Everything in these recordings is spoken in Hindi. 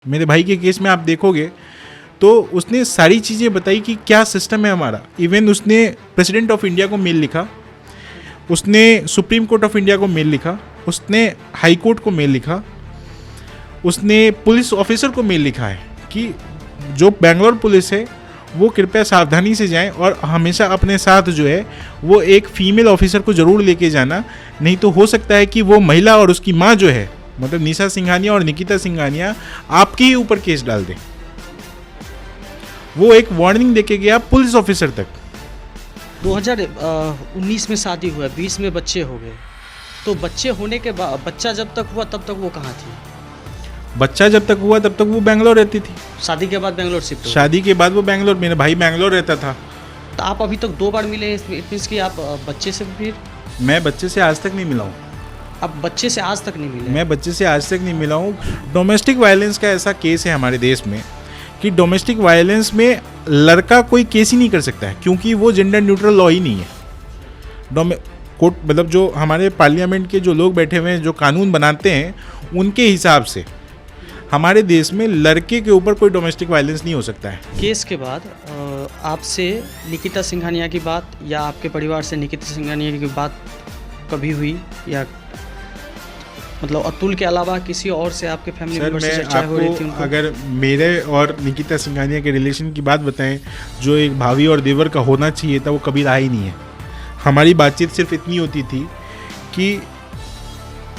मेरे भाई के केस में आप देखोगे तो उसने सारी चीज़ें बताई कि क्या सिस्टम है हमारा। इवन उसने प्रेसिडेंट ऑफ इंडिया को मेल लिखा, उसने सुप्रीम कोर्ट ऑफ इंडिया को मेल लिखा, उसने हाई कोर्ट को मेल लिखा, उसने पुलिस ऑफिसर को मेल लिखा है कि जो बेंगलोर पुलिस है वो कृपया सावधानी से जाएं और हमेशा अपने साथ जो है वो एक फीमेल ऑफिसर को ज़रूर लेके जाना, नहीं तो हो सकता है कि वो महिला और उसकी माँ जो है मतलब निशा सिंघानिया और निकिता सिंघानिया आपके ही ऊपर केस डाल दें। वो एक वार्निंग देके गया पुलिस ऑफिसर तक। 2019 में शादी हुआ, 20 में बच्चे हो गए, तो बच्चे होने के बाद बच्चा जब तक हुआ तब तक वो कहाँ थी? बच्चा जब तक हुआ तब तक वो बेंगलोर रहती थी। शादी के बाद बेंगलोर शिफ्ट हो? शादी के बाद वो बेंगलोर, मेरा भाई बेंगलोर रहता था। तो आप अभी तक 2 बार मिले, इट मीन्स कि आप बच्चे से फिर? मैं बच्चे से आज तक नहीं मिला हूँ। आप बच्चे से आज तक नहीं मिले? मैं बच्चे से आज तक नहीं मिला हूँ। डोमेस्टिक वायलेंस का ऐसा केस है हमारे देश में कि डोमेस्टिक वायलेंस में लड़का कोई केस ही नहीं कर सकता है, क्योंकि वो जेंडर न्यूट्रल लॉ ही नहीं है। कोर्ट मतलब जो हमारे पार्लियामेंट के जो लोग बैठे हुए हैं, जो कानून बनाते हैं, उनके हिसाब से हमारे देश में लड़के के ऊपर कोई डोमेस्टिक वायलेंस नहीं हो सकता है। केस के बाद आपसे निकिता सिंघानिया की बात या आपके परिवार से निकिता सिंघानिया की बात कभी हुई, या मतलब अतुल के अलावा किसी और से आपके फैमिली मेंबर से चर्चा हो रही थी उनको? अगर मेरे और निकिता सिंघानिया के रिलेशन की बात बताएं, जो एक भाभी और देवर का होना चाहिए था, वो कभी रहा ही नहीं है। हमारी बातचीत सिर्फ इतनी होती थी कि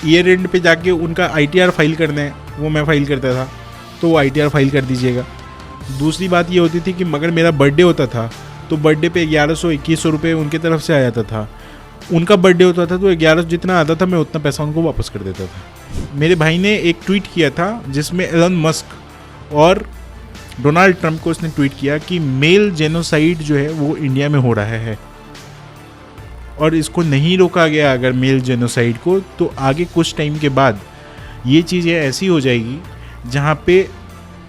ईयर एंड पे जाके उनका ITR फाइल करना है, वो मैं फाइल करता था, तो वो ITR फाइल कर दीजिएगा। दूसरी बात ये होती थी कि मगर मेरा बर्थडे होता था तो बर्थडे पे 1100-2100 रुपये उनके तरफ से आ जाता था। उनका बर्थडे होता था तो 1100 जितना आता था मैं उतना पैसा उनको वापस कर देता था। मेरे भाई ने एक ट्वीट किया था जिसमें एलन मस्क और डोनाल्ड ट्रंप को उसने ट्वीट किया कि मेल जेनोसाइड जो है वो इंडिया में हो रहा है, और इसको नहीं रोका गया अगर मेल जेनोसाइड को, तो आगे कुछ टाइम के बाद ये चीज़ें ऐसी हो जाएगी जहाँ पे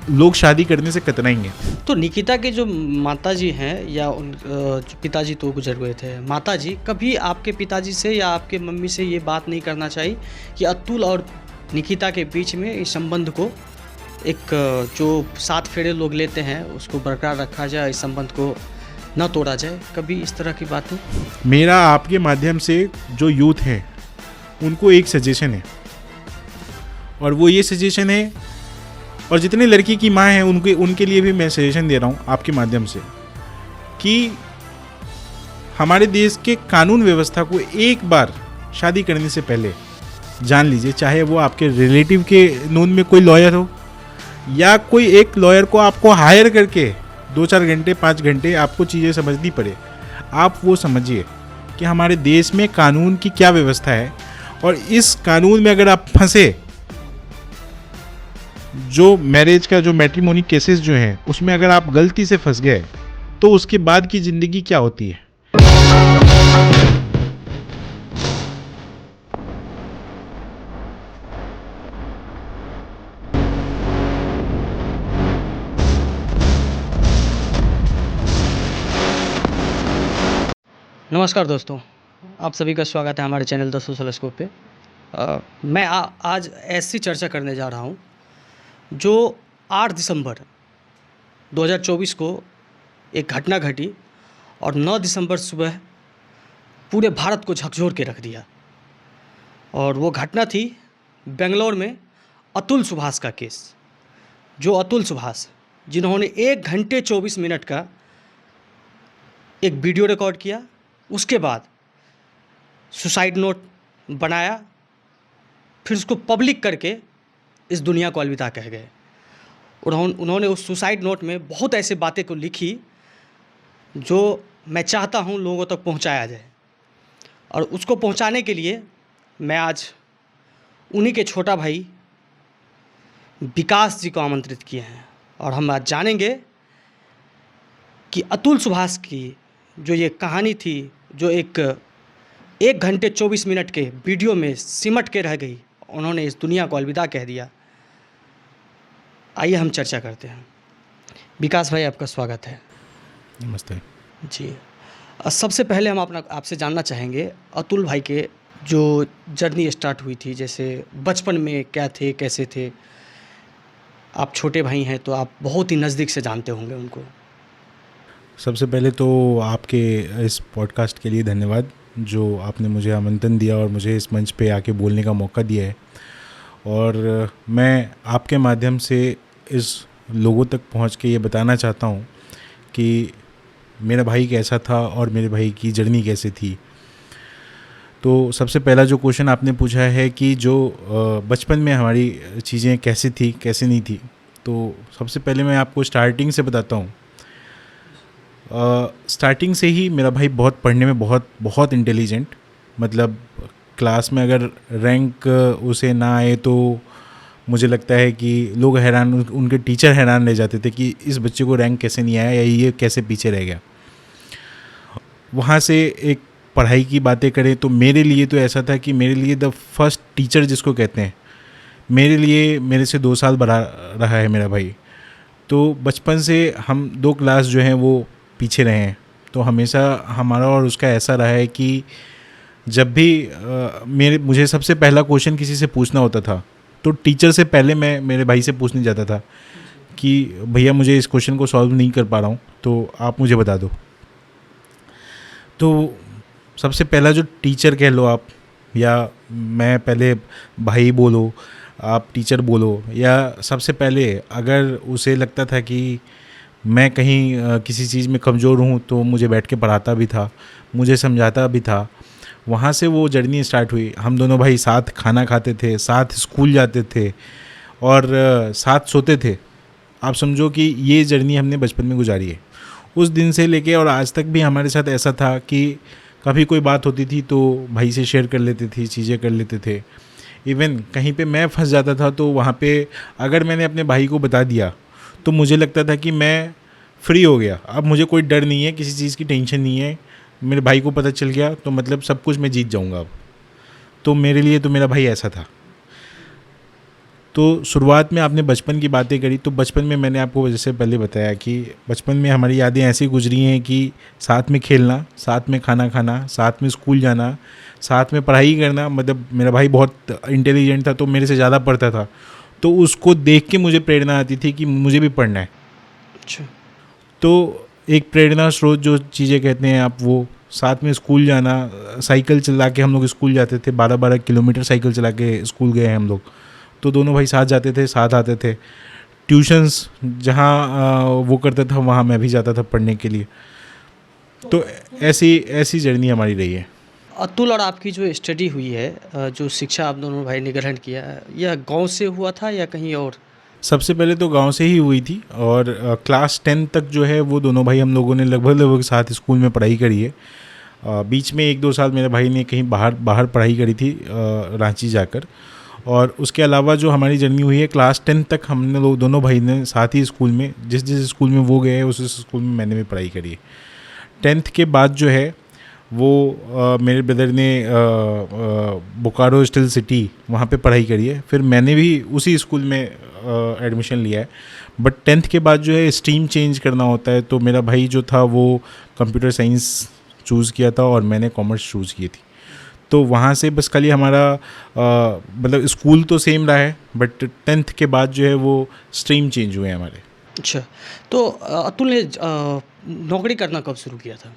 लोग शादी करने से कतराएंगे। तो निकिता के जो माताजी हैं या उन जो पिताजी तो गुजर गए थे, माताजी कभी आपके पिताजी से या आपके मम्मी से ये बात नहीं करना चाहिए कि अतुल और निकिता के बीच में इस संबंध को एक जो 7 फेरे लोग लेते हैं उसको बरकरार रखा जाए, इस संबंध को न तोड़ा जाए? कभी इस तरह की बातें? मेरा आपके माध्यम से जो यूथ है उनको एक सजेशन है, और वो ये सजेशन है, और जितने लड़की की माँ हैं उनके लिए भी मैं सजेशन दे रहा हूँ आपके माध्यम से, कि हमारे देश के कानून व्यवस्था को एक बार शादी करने से पहले जान लीजिए। चाहे वो आपके रिलेटिव के नोन में कोई लॉयर हो, या कोई एक लॉयर को आपको हायर करके 2-4 घंटे 5 घंटे आपको चीज़ें समझनी पड़े, आप वो समझिए कि हमारे देश में कानून की क्या व्यवस्था है, और इस कानून में अगर आप फंसे, जो मैरिज का जो मैट्रिमोनी केसेस जो हैं उसमें अगर आप गलती से फंस गए तो उसके बाद की ज़िंदगी क्या होती है। नमस्कार दोस्तों, आप सभी का स्वागत है हमारे चैनल द सोशल स्कोप पे। मैं आज ऐसी चर्चा करने जा रहा हूँ जो 8 दिसंबर 2024 को एक घटना घटी और 9 दिसंबर सुबह पूरे भारत को झकझोर के रख दिया। और वो घटना थी बेंगलोर में अतुल सुभाष का केस। जो अतुल सुभाष, जिन्होंने 1 घंटे 24 मिनट का एक वीडियो रिकॉर्ड किया, उसके बाद सुसाइड नोट बनाया, फिर उसको पब्लिक करके इस दुनिया को अलविदा कह गए। उन्होंने उस सुसाइड नोट में बहुत ऐसे बातें को लिखी जो मैं चाहता हूं लोगों तक पहुंचाया जाए, और उसको पहुंचाने के लिए मैं आज उन्हीं के छोटा भाई विकास जी को आमंत्रित किए हैं, और हम आज जानेंगे कि अतुल सुभाष की जो ये कहानी थी, जो 1 घंटे 24 मिनट के वीडियो में सिमट के रह गई, उन्होंने इस दुनिया को अलविदा कह दिया। आइए हम चर्चा करते हैं। विकास भाई, आपका स्वागत है। नमस्ते जी। सबसे पहले हम आपसे जानना चाहेंगे अतुल भाई के जो जर्नी स्टार्ट हुई थी, जैसे बचपन में क्या थे, कैसे थे, आप छोटे भाई हैं तो आप बहुत ही नज़दीक से जानते होंगे उनको। सबसे पहले तो आपके इस पॉडकास्ट के लिए धन्यवाद, जो आपने मुझे आमंत्रण दिया और मुझे इस मंच पे आके बोलने का मौका दिया है। और मैं आपके माध्यम से इस लोगों तक पहुंच के ये बताना चाहता हूं कि मेरा भाई कैसा था और मेरे भाई की जर्नी कैसे थी। तो सबसे पहला जो क्वेश्चन आपने पूछा है कि जो बचपन में हमारी चीज़ें कैसी थी कैसे नहीं थी, तो सबसे पहले मैं आपको स्टार्टिंग से बताता हूँ। स्टार्टिंग से ही मेरा भाई बहुत पढ़ने में बहुत बहुत इंटेलिजेंट, मतलब क्लास में अगर रैंक उसे ना आए तो मुझे लगता है कि लोग हैरान, उनके टीचर हैरान रह जाते थे कि इस बच्चे को रैंक कैसे नहीं आया या ये कैसे पीछे रह गया। वहाँ से एक पढ़ाई की बातें करें तो मेरे लिए तो ऐसा था कि मेरे लिए द फर्स्ट टीचर जिसको कहते हैं, मेरे लिए मेरे से 2 साल बड़ा रहा है मेरा भाई। तो बचपन से हम 2 क्लास जो हैं वो पीछे रहे हैं। तो हमेशा हमारा और उसका ऐसा रहा है कि जब भी मुझे सबसे पहला क्वेश्चन किसी से पूछना होता था तो टीचर से पहले मैं मेरे भाई से पूछने जाता था कि भैया मुझे इस क्वेश्चन को सॉल्व नहीं कर पा रहा हूँ तो आप मुझे बता दो। तो सबसे पहला जो टीचर कह लो आप, या मैं पहले भाई बोलो आप टीचर बोलो, या सबसे पहले अगर उसे लगता था कि मैं कहीं किसी चीज़ में कमज़ोर हूँ तो मुझे बैठ के पढ़ाता भी था, मुझे समझाता भी था। वहाँ से वो जर्नी स्टार्ट हुई। हम दोनों भाई साथ खाना खाते थे, साथ स्कूल जाते थे और साथ सोते थे। आप समझो कि ये जर्नी हमने बचपन में गुजारी है। उस दिन से लेके और आज तक भी हमारे साथ ऐसा था कि कभी कोई बात होती थी तो भाई से शेयर कर लेते थे, चीज़ें कर लेते थे। इवन कहीं पे मैं फंस जाता था तो वहाँ पे अगर मैंने अपने भाई को बता दिया तो मुझे लगता था कि मैं फ्री हो गया, अब मुझे कोई डर नहीं है, किसी चीज़ की टेंशन नहीं है। मेरे भाई को पता चल गया तो मतलब सब कुछ मैं जीत जाऊँगा अब। तो मेरे लिए तो मेरा भाई ऐसा था। तो शुरुआत में आपने बचपन की बातें करी, तो बचपन में मैंने आपको जैसे पहले बताया कि बचपन में हमारी यादें ऐसी गुजरी हैं कि साथ में खेलना, साथ में खाना खाना, साथ में स्कूल जाना, साथ में पढ़ाई करना। मतलब मेरा भाई बहुत इंटेलिजेंट था तो मेरे से ज़्यादा पढ़ता था, तो उसको देख के मुझे प्रेरणा आती थी कि मुझे भी पढ़ना है। अच्छा। तो एक प्रेरणा स्रोत जो चीज़ें कहते हैं आप, वो साथ में स्कूल जाना, साइकिल चला के हम लोग स्कूल जाते थे, 12-12 किलोमीटर साइकिल चला के स्कूल गए हैं हम लोग। तो दोनों भाई साथ जाते थे, साथ आते थे। ट्यूशन्स जहाँ वो करता था वहाँ मैं भी जाता था पढ़ने के लिए। तो ऐसी जर्नी हमारी रही है। अतुल और आपकी जो स्टडी हुई है, जो शिक्षा आप दोनों भाई ने ग्रहण किया, यह गांव से हुआ था या कहीं और? सबसे पहले तो गांव से ही हुई थी और क्लास 10 तक जो है वो दोनों भाई हम लोगों ने लगभग साथ स्कूल में पढ़ाई करी है। बीच में 1-2 साल मेरे भाई ने कहीं बाहर पढ़ाई करी थी, रांची जाकर। और उसके अलावा जो हमारी जर्नी हुई है, क्लास 10 तक हमने लोग दोनों भाई ने साथ ही स्कूल में, जिस स्कूल में वो गए उस स्कूल में मैंने भी पढ़ाई करी है। 10th के बाद जो है वो मेरे ब्रदर ने बोकारो स्टील सिटी वहाँ पे पढ़ाई करी है। फिर मैंने भी उसी स्कूल में एडमिशन लिया है। बट 10th के बाद जो है स्ट्रीम चेंज करना होता है, तो मेरा भाई जो था वो कंप्यूटर साइंस चूज़ किया था और मैंने कॉमर्स चूज़ की थी। तो वहाँ से बस खाली हमारा मतलब स्कूल तो सेम रहा है, बट 10th के बाद जो है वो स्ट्रीम चेंज हुए हैं हमारे। अच्छा, तो अतुल ने नौकरी करना कब शुरू किया था?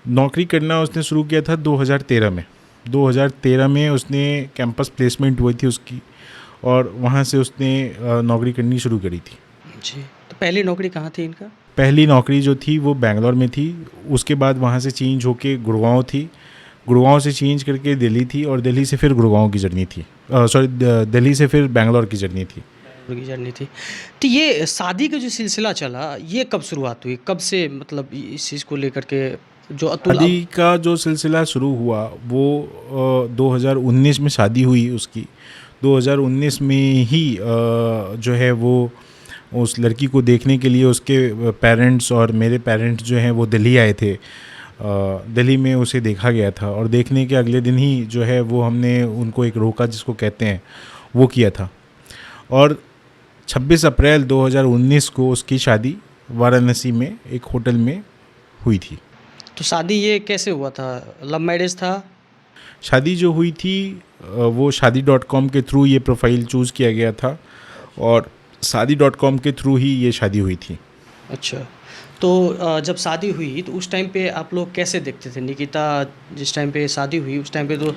नौकरी करना उसने शुरू किया था 2013 में। 2013 में उसने कैंपस प्लेसमेंट हुई थी उसकी, और वहाँ से उसने नौकरी करनी शुरू करी थी। जी, तो पहली नौकरी कहाँ थी इनका? पहली नौकरी जो थी वो बेंगलोर में थी। उसके बाद वहाँ से चेंज होके गुड़गांव थी, गुड़गांव से चेंज करके दिल्ली थी, और दिल्ली से फिर गुड़गांव की जर्नी थी। दिल्ली से फिर बेंगलोर की जर्नी थी। की जर्नी थी। तो ये शादी का जो सिलसिला चला, ये कब शुरुआत हुई? कब से मतलब इस चीज़ को लेकर के जो अतुल शादी का जो सिलसिला शुरू हुआ वो 2019 में शादी हुई उसकी। 2019 में ही जो है वो उस लड़की को देखने के लिए उसके पेरेंट्स और मेरे पेरेंट्स जो हैं वो दिल्ली आए थे। दिल्ली में उसे देखा गया था, और देखने के अगले दिन ही जो है वो हमने उनको एक रोका जिसको कहते हैं वो किया था। और 26 अप्रैल 2019 को उसकी शादी वाराणसी में एक होटल में हुई थी। तो शादी ये कैसे हुआ था? लव मैरिज था? शादी जो हुई थी वो शादी.com के थ्रू ये प्रोफाइल चूज़ किया गया था, और शादी.com के थ्रू ही ये शादी हुई थी। अच्छा, तो जब शादी हुई तो उस टाइम पे आप लोग कैसे देखते थे? निकिता जिस टाइम पे शादी हुई उस टाइम पे तो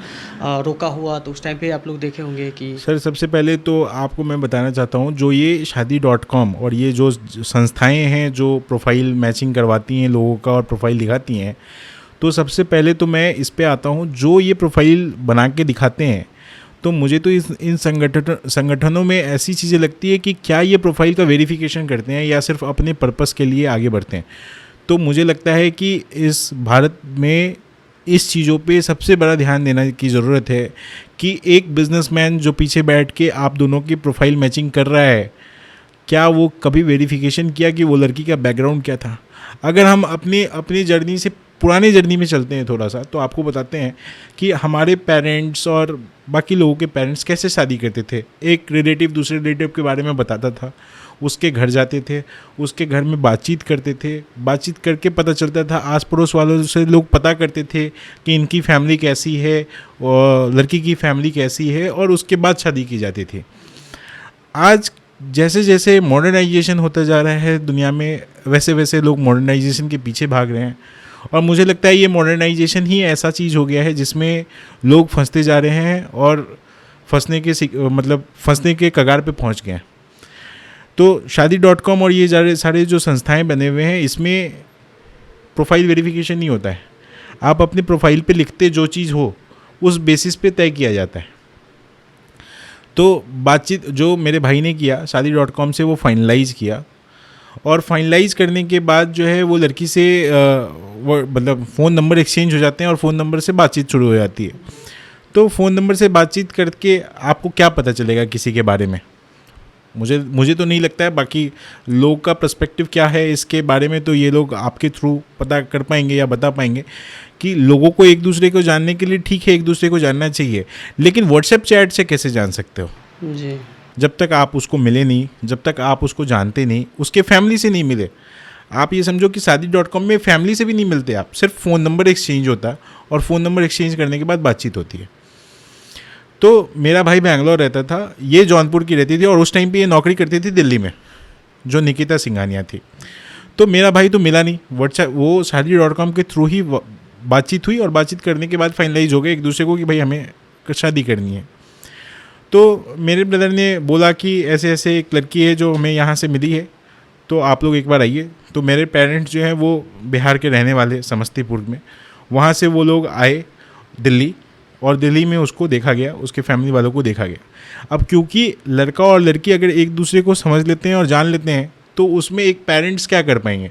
रोका हुआ, तो उस टाइम पे आप लोग देखे होंगे कि सर सबसे पहले तो आपको मैं बताना चाहता हूँ, जो ये शादी.com और ये जो संस्थाएं हैं जो प्रोफाइल मैचिंग करवाती हैं लोगों का और प्रोफाइल दिखाती हैं, तो सबसे पहले तो मैं इस पे आता हूँ, जो ये प्रोफाइल बना के दिखाते हैं, तो मुझे तो इन संगठनों में ऐसी चीज़ें लगती है कि क्या ये प्रोफाइल का वेरिफिकेशन करते हैं या सिर्फ अपने पर्पस के लिए आगे बढ़ते हैं। तो मुझे लगता है कि इस भारत में इस चीज़ों पे सबसे बड़ा ध्यान देने की ज़रूरत है कि एक बिजनेसमैन जो पीछे बैठ के आप दोनों की प्रोफाइल मैचिंग कर रहा है, क्या वो कभी वेरिफिकेशन किया कि वो लड़की का बैकग्राउंड क्या था। अगर हम अपनी जर्नी से पुरानी जर्नी में चलते हैं थोड़ा सा, तो आपको बताते हैं कि हमारे पेरेंट्स और बाकी लोगों के पेरेंट्स कैसे शादी करते थे। एक रिलेटिव दूसरे रिलेटिव के बारे में बताता था, उसके घर जाते थे, उसके घर में बातचीत करते थे, बातचीत करके पता चलता था, आस पड़ोस वालों से लोग पता करते थे कि इनकी फैमिली कैसी है और लड़की की फैमिली कैसी है, और उसके बाद शादी की जाती थी। आज जैसे जैसे मॉडर्नाइजेशन होता जा रहा है दुनिया में, वैसे वैसे लोग मॉडर्नाइजेशन के पीछे भाग रहे हैं, और मुझे लगता है ये मॉडर्नाइजेशन ही ऐसा चीज़ हो गया है जिसमें लोग फंसते जा रहे हैं और फंसने के कगार पे पहुंच गए हैं। तो शादी.com और ये सारे जो संस्थाएं बने हुए हैं, इसमें प्रोफाइल वेरिफिकेशन नहीं होता है। आप अपने प्रोफाइल पे लिखते जो चीज़ हो उस बेसिस पे तय किया जाता है। तो बातचीत जो मेरे भाई ने किया शादी.com से, वो फाइनलाइज़ किया, और फाइनलाइज़ करने के बाद जो है वो लड़की से फ़ोन नंबर एक्सचेंज हो जाते हैं और फ़ोन नंबर से बातचीत शुरू हो जाती है। तो फ़ोन नंबर से बातचीत करके आपको क्या पता चलेगा किसी के बारे में? मुझे तो नहीं लगता है, बाकी लोग का पर्सपेक्टिव क्या है इसके बारे में तो ये लोग आपके थ्रू पता कर पाएंगे या बता पाएंगे कि लोगों को एक दूसरे को जानने के लिए ठीक है, एक दूसरे को जानना चाहिए, लेकिन व्हाट्सएप चैट से कैसे जान सकते हो? जी, जब तक आप उसको मिले नहीं, जब तक आप उसको जानते नहीं, उसके फैमिली से नहीं मिले। आप ये समझो कि शादी.com में फैमिली से भी नहीं मिलते आप, सिर्फ फ़ोन नंबर एक्सचेंज होता है, और फ़ोन नंबर एक्सचेंज करने के बाद बातचीत होती है। तो मेरा भाई बैंगलोर रहता था, ये जौनपुर की रहती थी, और उस टाइम पे ये नौकरी करती थी दिल्ली में, जो निकिता सिंघानिया थी। तो मेरा भाई तो मिला नहीं, व्हाट्सएप वो शादी.com के थ्रू ही बातचीत हुई, और बातचीत करने के बाद फाइनलाइज हो गए एक दूसरे को कि भाई हमें शादी करनी है। तो मेरे ब्रदर ने बोला कि ऐसे ऐसे एक लड़की है जो हमें यहाँ से मिली है, तो आप लोग एक बार आइए। तो मेरे पेरेंट्स जो हैं वो बिहार के रहने वाले, समस्तीपुर में, वहाँ से वो लोग आए दिल्ली, और दिल्ली में उसको देखा गया, उसके फैमिली वालों को देखा गया। अब क्योंकि लड़का और लड़की अगर एक दूसरे को समझ लेते हैं और जान लेते हैं, तो उसमें एक पेरेंट्स क्या कर पाएंगे?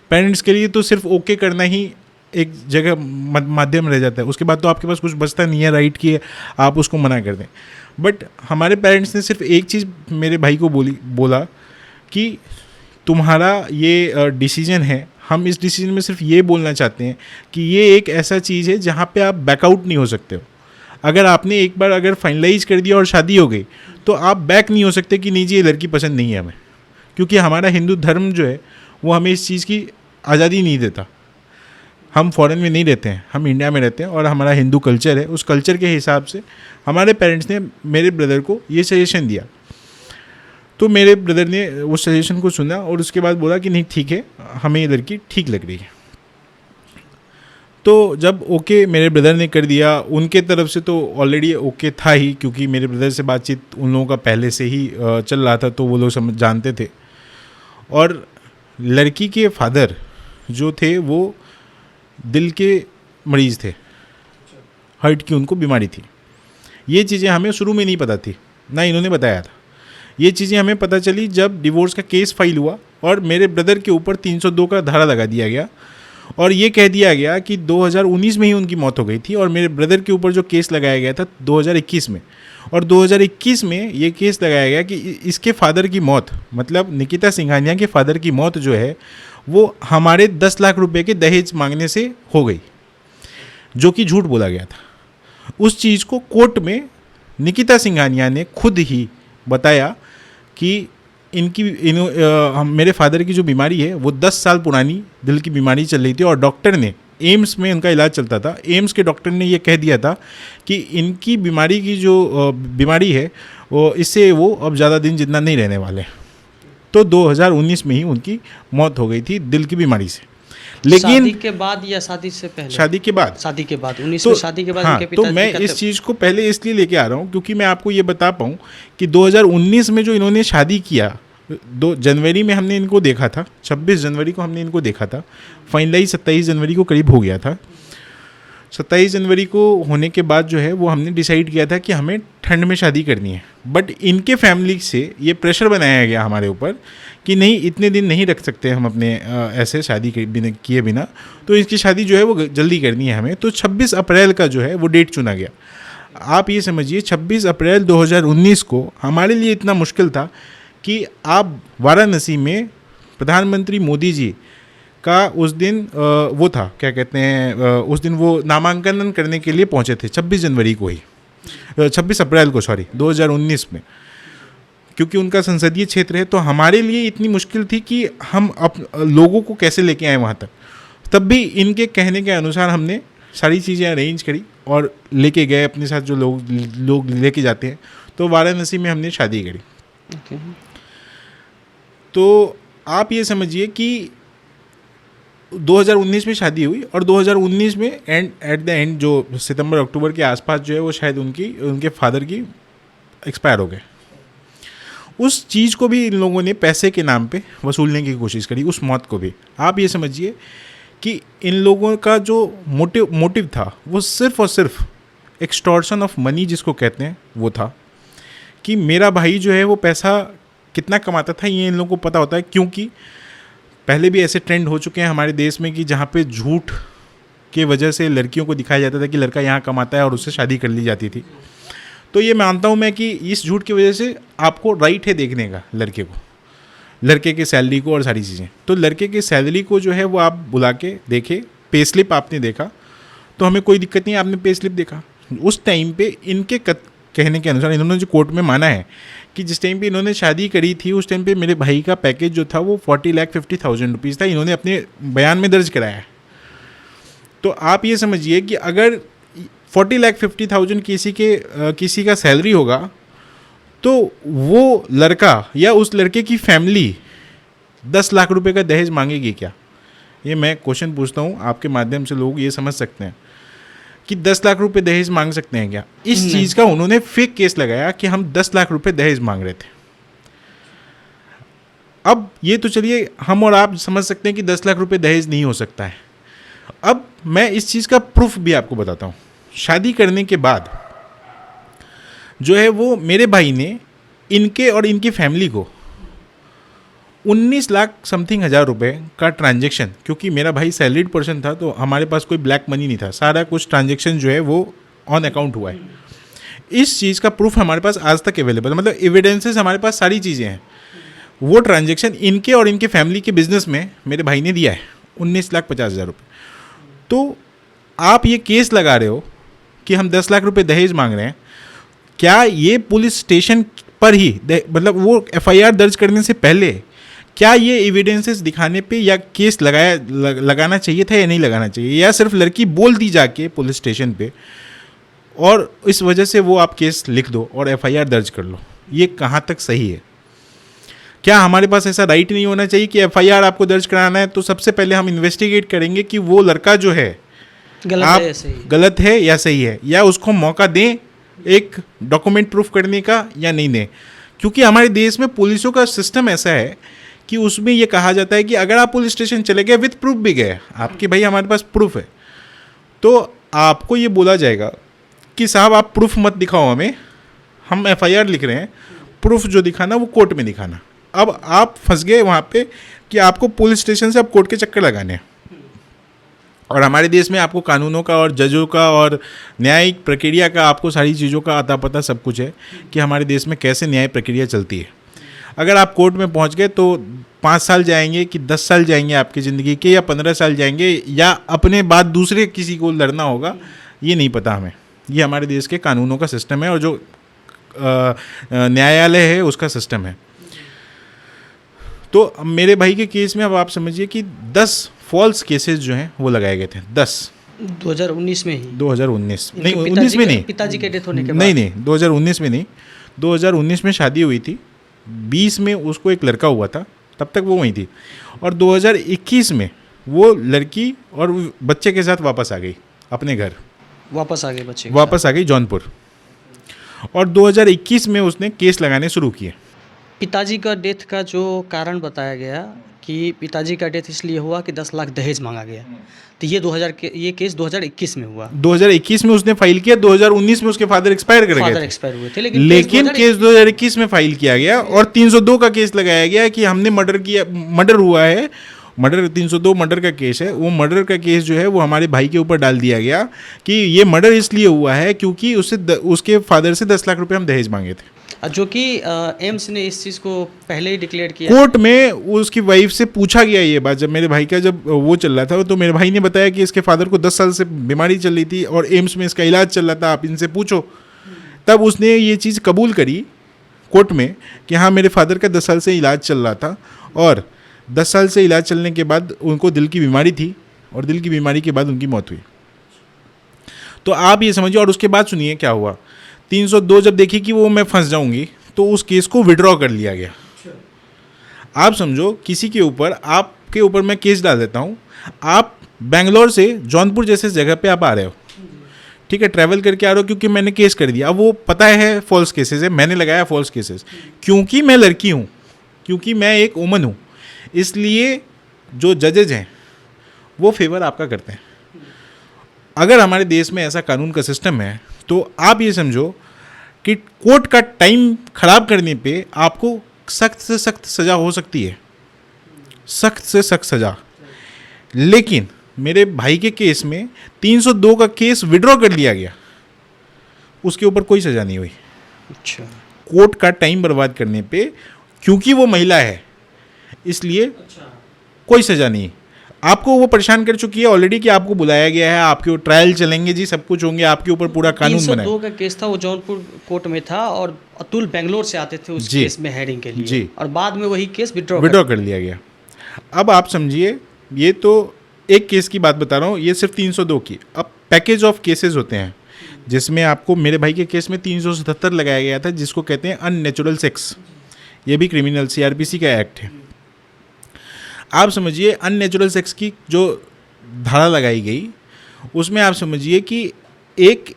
पेरेंट्स के लिए तो सिर्फ ओके करना ही एक जगह माध्यम रह जाता है, उसके बाद तो आपके पास कुछ बचता नहीं है राइट कि आप उसको मना कर दें। बट हमारे पेरेंट्स ने सिर्फ एक चीज़ मेरे भाई को बोला कि तुम्हारा ये डिसीजन है, हम इस डिसीजन में सिर्फ ये बोलना चाहते हैं कि ये एक ऐसा चीज़ है जहाँ पे आप बैकआउट नहीं हो सकते हो। अगर आपने एक बार अगर फाइनलाइज कर दिया और शादी हो गई, तो आप बैक नहीं हो सकते कि नहीं जी ये लड़की पसंद नहीं है हमें, क्योंकि हमारा हिंदू धर्म जो है वो हमें इस चीज़ की आज़ादी नहीं देता। हम फॉरेन में नहीं रहते हैं, हम इंडिया में रहते हैं, और हमारा हिंदू कल्चर है, उस कल्चर के हिसाब से हमारे पेरेंट्स ने मेरे ब्रदर को ये सजेशन दिया। तो मेरे ब्रदर ने उस सजेशन को सुना और उसके बाद बोला कि नहीं ठीक है, हमें ये लड़की ठीक लग रही है। तो जब ओके मेरे ब्रदर ने कर दिया, उनके तरफ से तो ऑलरेडी ओके था ही, क्योंकि मेरे ब्रदर से बातचीत उन लोगों का पहले से ही चल रहा था, तो वो लोग जानते थे। और लड़की के फादर जो थे वो दिल के मरीज़ थे, हार्ट की उनको बीमारी थी। ये चीज़ें हमें शुरू में नहीं पता थी, ना इन्होंने बताया था। ये चीज़ें हमें पता चली जब डिवोर्स का केस फाइल हुआ और मेरे ब्रदर के ऊपर 302 का धारा लगा दिया गया, और ये कह दिया गया कि 2019 में ही उनकी मौत हो गई थी, और मेरे ब्रदर के ऊपर जो केस लगाया गया था 2021 में, और 2021 में ये केस लगाया गया कि इसके फादर की मौत, मतलब निकिता सिंघानिया के फादर की मौत जो है वो हमारे 10 लाख रुपए के दहेज मांगने से हो गई, जो कि झूठ बोला गया था। उस चीज़ को कोर्ट में निकिता सिंघानिया ने खुद ही बताया कि मेरे फादर की जो बीमारी है वो 10 साल पुरानी दिल की बीमारी चल रही थी, और डॉक्टर ने, एम्स में उनका इलाज चलता था, एम्स के डॉक्टर ने ये कह दिया था कि इनकी बीमारी की जो बीमारी है वो इससे वो अब ज़्यादा दिन जितना नहीं रहने वाले। तो 2019 में ही उनकी मौत हो गई थी दिल की बीमारी से। लेकिन शादी के बाद या शादी से पहले? शादी के बाद। शादी के बाद 19 तो में शादी के बाद हाँ, उनके तो पिताजी मैं का इस चीज़ को पहले इसलिए लेके आ रहा हूँ क्योंकि मैं आपको ये बता पाऊँ कि 2019 में जो इन्होंने शादी किया, 2 जनवरी में हमने इनको देखा था, 26 जनवरी को हमने इनको देखा था, फाइनलाइज 27 जनवरी को करीब हो गया था। 27 जनवरी को होने के बाद जो है वो हमने डिसाइड किया था कि हमें ठंड में शादी करनी है। बट इनके फैमिली से ये प्रेशर बनाया गया हमारे ऊपर कि नहीं, इतने दिन नहीं रख सकते हम अपने ऐसे शादी किए बिना, तो इसकी शादी जो है वो जल्दी करनी है हमें। तो 26 अप्रैल का जो है वो डेट चुना गया। आप ये समझिए 26 अप्रैल 2019 को हमारे लिए इतना मुश्किल था कि आप वाराणसी में प्रधानमंत्री मोदी जी का उस दिन वो था, क्या कहते हैं, उस दिन वो नामांकन करने के लिए पहुंचे थे 26 जनवरी को ही, 26 अप्रैल को 2019 में, क्योंकि उनका संसदीय क्षेत्र है। तो हमारे लिए इतनी मुश्किल थी कि हम लोगों को कैसे लेके आए वहाँ तक। तब भी इनके कहने के अनुसार हमने सारी चीज़ें अरेंज करी और लेके गए अपने साथ, जो लोग लेके जाते हैं। तो वाराणसी में हमने शादी करी। Okay. तो आप ये समझिए कि 2019 में शादी हुई और 2019 में एट द एंड जो सितंबर अक्टूबर के आसपास जो है वो शायद उनके फादर की एक्सपायर हो गए। उस चीज़ को भी इन लोगों ने पैसे के नाम पे वसूलने की कोशिश करी, उस मौत को भी। आप ये समझिए कि इन लोगों का जो मोटिव था वो सिर्फ और सिर्फ एक्सटॉर्शन ऑफ मनी जिसको कहते हैं वो था, कि मेरा भाई जो है वो पैसा कितना कमाता था ये इन लोगों को पता होता है। क्योंकि पहले भी ऐसे ट्रेंड हो चुके हैं हमारे देश में कि जहाँ पे झूठ के वजह से लड़कियों को दिखाया जाता था कि लड़का यहाँ कमाता है और उससे शादी कर ली जाती थी। तो ये मानता हूँ मैं कि इस झूठ की वजह से आपको राइट है देखने का लड़के के सैलरी को और सारी चीज़ें। तो लड़के के सैलरी को जो है वो आप बुला के देखे, पे स्लिप आपने देखा तो हमें कोई दिक्कत नहीं, आपने पे स्लिप देखा। उस टाइम पे इनके कहने के अनुसार इन्होंने जो कोर्ट में माना है कि जिस टाइम पे इन्होंने शादी करी थी उस टाइम पे मेरे भाई का पैकेज जो था वो 40,50,000 रुपीज़ था, इन्होंने अपने बयान में दर्ज कराया है। तो आप ये समझिए कि अगर 40,50,000 किसी का सैलरी होगा तो वो लड़का या उस लड़के की फैमिली 10 लाख रुपए का दहेज मांगेगी क्या? ये मैं क्वेश्चन पूछता हूँ, आपके माध्यम से लोग ये समझ सकते हैं कि 10 लाख रुपए दहेज मांग सकते हैं क्या? इस चीज़ का उन्होंने फेक केस लगाया कि हम 10 लाख रुपए दहेज मांग रहे थे। अब ये तो चलिए हम और आप समझ सकते हैं कि 10 लाख रुपए दहेज नहीं हो सकता है। अब मैं इस चीज़ का प्रूफ भी आपको बताता हूँ। शादी करने के बाद जो है वो मेरे भाई ने इनके और इनकी फैमिली को 19 लाख समथिंग हज़ार रुपए का ट्रांजैक्शन, क्योंकि मेरा भाई सैलरीड पर्सन था तो हमारे पास कोई ब्लैक मनी नहीं था, सारा कुछ ट्रांजैक्शन जो है वो ऑन अकाउंट हुआ है। इस चीज़ का प्रूफ हमारे पास आज तक अवेलेबल, मतलब एविडेंसेस हमारे पास सारी चीज़ें हैं। वो ट्रांजैक्शन इनके और इनके फैमिली के बिजनेस में मेरे भाई ने दिया है 19,50,000 रुपये। तो आप ये केस लगा रहे हो कि हम 10 लाख रुपए दहेज मांग रहे हैं, क्या ये पुलिस स्टेशन पर ही मतलब वो FIR दर्ज करने से पहले क्या ये एविडेंसेस दिखाने पे या केस लगाना चाहिए था या नहीं लगाना चाहिए, या सिर्फ लड़की बोल दी जाके पुलिस स्टेशन पे और इस वजह से वो आप केस लिख दो और FIR दर्ज कर लो? ये कहाँ तक सही है? क्या हमारे पास ऐसा राइट नहीं होना चाहिए कि FIR आपको दर्ज कराना है तो सबसे पहले हम इन्वेस्टिगेट करेंगे कि वो लड़का जो है गलत है या सही है, या उसको मौका दें एक डॉक्यूमेंट प्रूफ करने का या नहीं दें? क्योंकि हमारे देश में पुलिसों का सिस्टम ऐसा है कि उसमें ये कहा जाता है कि अगर आप पुलिस स्टेशन चले गए विथ प्रूफ भी गए, आपके भाई हमारे पास प्रूफ है, तो आपको ये बोला जाएगा कि साहब आप प्रूफ मत दिखाओ हमें, हम FIR लिख रहे हैं, प्रूफ जो दिखाना वो कोर्ट में दिखाना। अब आप फंस गए वहाँ पे कि आपको पुलिस स्टेशन से अब कोर्ट के चक्कर लगाने हैं। और हमारे देश में आपको कानूनों का और जजों का और न्यायिक प्रक्रिया का आपको सारी चीज़ों का अता पता सब कुछ है कि हमारे देश में कैसे न्याय प्रक्रिया चलती है। अगर आप कोर्ट में पहुंच गए तो 5 साल जाएंगे कि 10 साल जाएंगे आपकी ज़िंदगी के, या 15 साल जाएंगे, या अपने बाद दूसरे किसी को लड़ना होगा, ये नहीं पता हमें। ये हमारे देश के कानूनों का सिस्टम है और जो न्यायालय है उसका सिस्टम है। तो मेरे भाई के केस में अब आप समझिए कि 10 फॉल्स केसेस जो हैं वो लगाए गए थे। 10 2019 में ही 2019 नहीं, 19 में नहीं, पिताजी के डेथ होने के बाद नहीं 2019 में नहीं, 2019 में शादी हुई थी 20 में उसको एक लड़का हुआ था, तब तक वो वहीं थी, और 2021 में वो लड़की और बच्चे के साथ वापस आ गई अपने घर, वापस आ गए बच्चे के वापस आ गई जौनपुर, और 2021 में उसने केस लगाने शुरू किए। साथ। पिताजी का डेथ का जो कारण बताया गया कि पिताजी का डेथ इसलिए हुआ कि 10 लाख दहेज मांगा गया, तो ये केस 2021 में हुआ। 2021 में उसने फाइल किया, 2019 में उसके फादर एक्सपायर कर गए फादर थे। एक्सपायर हुए थे, लेकिन केस 2021 में फाइल किया गया और 302 का केस लगाया गया कि हमने मर्डर किया, मर्डर हुआ है, मर्डर 302 मर्डर का केस है। वो मर्डर का केस जो है वो हमारे भाई के ऊपर डाल दिया गया कि ये मर्डर इसलिए हुआ है क्योंकि उसके फादर से 10 लाख रुपए हम दहेज मांगे थे, जो कि एम्स ने इस चीज़ को पहले ही डिक्लेयर किया। कोर्ट में उसकी वाइफ से पूछा गया ये बात, जब मेरे भाई का जब वो चल रहा था तो मेरे भाई ने बताया कि इसके फादर को 10 साल से बीमारी चल रही थी और एम्स में इसका इलाज चल रहा था, आप इनसे पूछो। तब उसने ये चीज़ कबूल करी कोर्ट में कि हाँ मेरे फादर का 10 साल से इलाज चल रहा था और 10 साल से इलाज चलने के बाद उनको दिल की बीमारी थी और दिल की बीमारी के बाद उनकी मौत हुई। तो आप ये समझिए, और उसके बाद सुनिए क्या हुआ। 302 जब देखी कि वो मैं फंस जाऊंगी तो उस केस को विड्रॉ कर लिया गया। आप समझो किसी के ऊपर, आपके ऊपर मैं केस डाल देता हूँ, आप बेंगलोर से जौनपुर जैसे जगह पे आप आ रहे हो, ठीक है, ट्रैवल करके आ रहे हो क्योंकि मैंने केस कर दिया। अब वो पता है फॉल्स केसेस है, मैंने लगाया फॉल्स केसेस क्योंकि मैं लड़की हूँ, क्योंकि मैं एक वुमन हूँ, इसलिए जो जजेज हैं वो फेवर आपका करते हैं। अगर हमारे देश में ऐसा कानून का सिस्टम है तो आप ये समझो कि कोर्ट का टाइम खराब करने पे आपको सख्त से सख्त सज़ा हो सकती है, सख्त से सख्त सज़ा। लेकिन मेरे भाई के केस में 302 का केस विड्रॉ कर लिया गया, उसके ऊपर कोई सज़ा नहीं हुई। अच्छा, कोर्ट का टाइम बर्बाद करने पे, क्योंकि वो महिला है इसलिए कोई सज़ा नहीं। आपको वो परेशान कर चुकी है ऑलरेडी कि आपको बुलाया गया है, आपके ट्रायल चलेंगे जी, सब कुछ होंगे, आपके ऊपर पूरा कानून बना है। 302 का केस था, वो जौनपुर कोर्ट में था और अतुल बेंगलोर से आते थे उस केस में हेयरिंग के लिए जी, और बाद में वही केस विड्रॉ कर लिया गया। अब आप समझिए, ये तो एक केस की बात बता रहा हूँ, ये सिर्फ 302 की। अब पैकेज ऑफ केसेस होते हैं जिसमें आपको, मेरे भाई के केस में 377 लगाया गया था जिसको कहते हैं अननेचुरल सेक्स, ये भी क्रिमिनल CRPC का एक्ट है। आप समझिए अननेचुरल सेक्स की जो धारा लगाई गई उसमें आप समझिए कि एक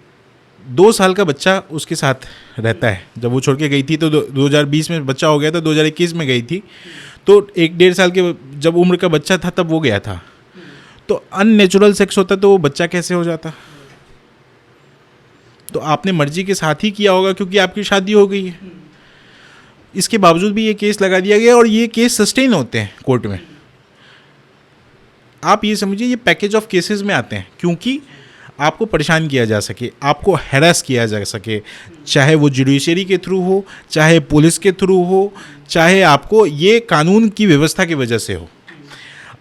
2 साल का बच्चा उसके साथ रहता है। जब वो छोड़ के गई थी तो 2020 में बच्चा हो गया था, 2021 में गई थी, तो 1-1.5 साल के जब उम्र का बच्चा था तब वो गया था। तो अननेचुरल सेक्स होता तो वो बच्चा कैसे हो जाता? तो आपने मर्जी के साथ ही किया होगा क्योंकि आपकी शादी हो गई है। इसके बावजूद भी ये केस लगा दिया गया और ये केस सस्टेन होते हैं कोर्ट में। आप ये समझिए ये पैकेज ऑफ केसेस में आते हैं क्योंकि आपको परेशान किया जा सके, आपको हैरेस किया जा सके, चाहे वो जुडिशरी के थ्रू हो, चाहे पुलिस के थ्रू हो, चाहे आपको ये कानून की व्यवस्था की वजह से हो।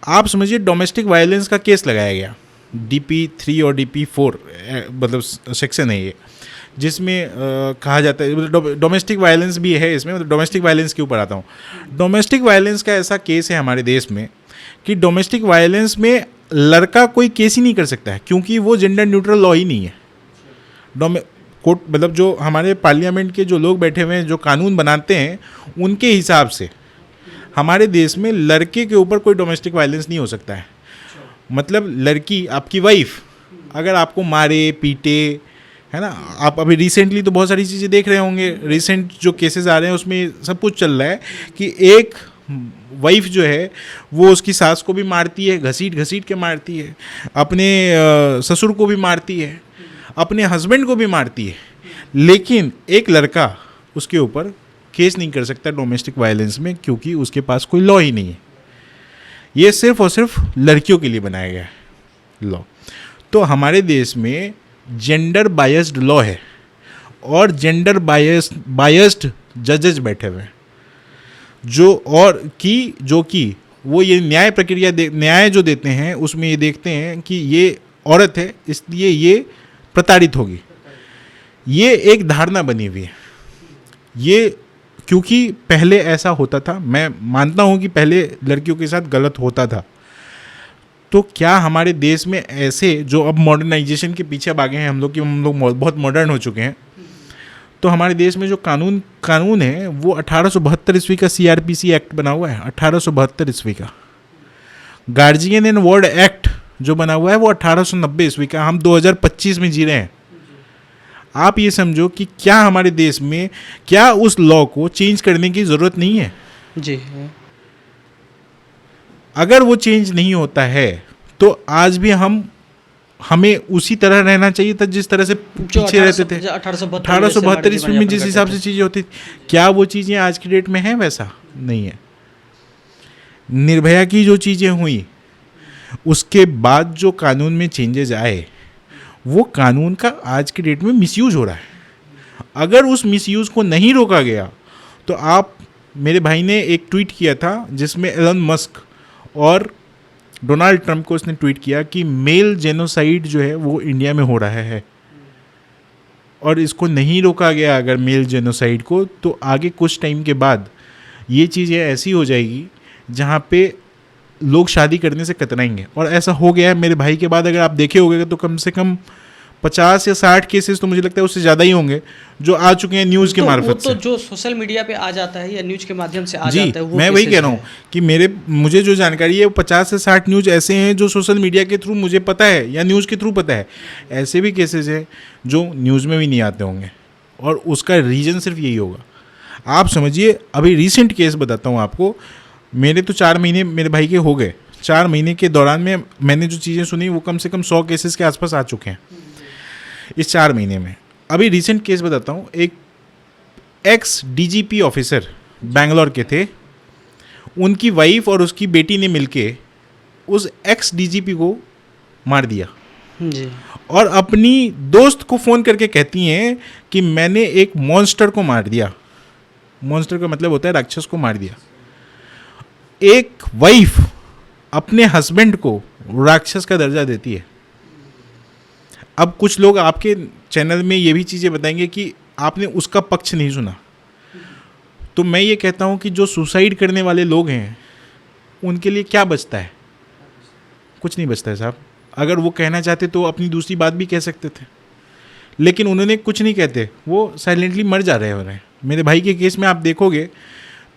आप समझिए डोमेस्टिक वायलेंस का केस लगाया गया, DP3 और DP4 मतलब सेक्शन है ये, जिसमें कहा जाता है डोमेस्टिक वायलेंस भी है इसमें। मतलब डोमेस्टिक वायलेंस के ऊपर आता हूँ। डोमेस्टिक वायलेंस का ऐसा केस है हमारे देश में कि डोमेस्टिक वायलेंस में लड़का कोई केस ही नहीं कर सकता है क्योंकि वो जेंडर न्यूट्रल लॉ ही नहीं है। कोर्ट मतलब जो हमारे पार्लियामेंट के जो लोग बैठे हुए हैं, जो कानून बनाते हैं, उनके हिसाब से हमारे देश में लड़के के ऊपर कोई डोमेस्टिक वायलेंस नहीं हो सकता है। मतलब लड़की, आपकी वाइफ अगर आपको मारे पीटे, है ना, आप अभी रिसेंटली तो बहुत सारी चीज़ें देख रहे होंगे, रिसेंट जो केसेस आ रहे हैं उसमें सब कुछ चल रहा है कि एक वाइफ जो है वो उसकी सास को भी मारती है, घसीट घसीट के मारती है, अपने ससुर को भी मारती है, अपने हस्बैंड को भी मारती है, लेकिन एक लड़का उसके ऊपर केस नहीं कर सकता डोमेस्टिक वायलेंस में क्योंकि उसके पास कोई लॉ ही नहीं है। ये सिर्फ और सिर्फ लड़कियों के लिए बनाया गया है लॉ। तो हमारे देश में जेंडर बायस्ड लॉ है और जेंडर बायस्ड जजेस बैठे हुए हैं जो कि वो ये न्याय प्रक्रिया न्याय जो देते हैं उसमें ये देखते हैं कि ये औरत है इसलिए ये प्रताड़ित होगी। ये एक धारणा बनी हुई है। ये क्योंकि पहले ऐसा होता था, मैं मानता हूँ कि पहले लड़कियों के साथ गलत होता था, तो क्या हमारे देश में ऐसे जो अब मॉडर्नाइजेशन के पीछे भागे हैं हम लोग बहुत मॉडर्न हो चुके हैं, तो हमारे देश में जो कानून है वो 1872 ईस्वी का CRPC एक्ट बना हुआ है, 1872 ईस्वी का। गार्जियन एंड वार्ड एक्ट जो बना हुआ है वो 1890 ईस्वी का। हम 2025 में जी रहे हैं। आप ये समझो कि क्या हमारे देश में क्या उस लॉ को चेंज करने की ज़रूरत नहीं है? जी। अगर वो चेंज नहीं होता है तो आज भी हमें उसी तरह रहना चाहिए था जिस तरह से पीछे रहते थे। 1872 ईस्वी में जिस हिसाब से चीज़ें होती थी, क्या वो चीज़ें आज की डेट में हैं? वैसा नहीं है। निर्भया की जो चीज़ें हुई उसके बाद जो कानून में चेंजेस आए, वो कानून का आज की डेट में मिसयूज हो रहा है। अगर उस मिसयूज को नहीं रोका गया तो मेरे भाई ने एक ट्वीट किया था जिसमें एलन मस्क और डोनाल्ड ट्रंप को उसने ट्वीट किया कि मेल जेनोसाइड जो है वो इंडिया में हो रहा है, और इसको नहीं रोका गया अगर मेल जेनोसाइड को, तो आगे कुछ टाइम के बाद ये चीज़ें ऐसी हो जाएगी जहाँ पे लोग शादी करने से कतराएंगे। और ऐसा हो गया है। मेरे भाई के बाद अगर आप देखे होंगे तो कम से कम 50 या 60 केसेस तो मुझे लगता है उससे ज़्यादा ही होंगे जो आ चुके हैं न्यूज़ के मार्फत से। तो जो सोशल मीडिया पे आ जाता है या न्यूज़ के माध्यम से आ जी, जाता है वो मैं वही कह रहा हूँ कि मुझे जो जानकारी है वो 50 से 60 न्यूज़ ऐसे हैं जो सोशल मीडिया के थ्रू मुझे पता है या न्यूज़ के थ्रू पता है। ऐसे भी केसेस हैं जो न्यूज़ में भी नहीं आते होंगे, और उसका रीज़न सिर्फ यही होगा। आप समझिए, अभी रिसेंट केस बताता हूँ आपको। मेरे तो 4 महीने मेरे भाई के हो गए। 4 महीने के दौरान में मैंने जो चीज़ें सुनी वो कम से कम 100 केसेस के आसपास आ चुके हैं इस 4 महीने में। अभी रिसेंट केस बताता हूँ। एक एक्स DGP ऑफिसर बैंगलोर के थे, उनकी वाइफ और उसकी बेटी ने मिलके उस एक्स DGP को मार दिया जी। और अपनी दोस्त को फ़ोन करके कहती हैं कि मैंने एक मॉन्स्टर को मार दिया। मॉन्स्टर का मतलब होता है राक्षस को मार दिया। एक वाइफ अपने हस्बैंड को राक्षस का दर्जा देती है। अब कुछ लोग आपके चैनल में ये भी चीज़ें बताएंगे कि आपने उसका पक्ष नहीं सुना, तो मैं ये कहता हूँ कि जो सुसाइड करने वाले लोग हैं उनके लिए क्या बचता है? कुछ नहीं बचता है साहब। अगर वो कहना चाहते तो अपनी दूसरी बात भी कह सकते थे, लेकिन उन्होंने कुछ नहीं कहते, वो साइलेंटली मर जा रहे हो रहे हैं। मेरे भाई के केस में आप देखोगे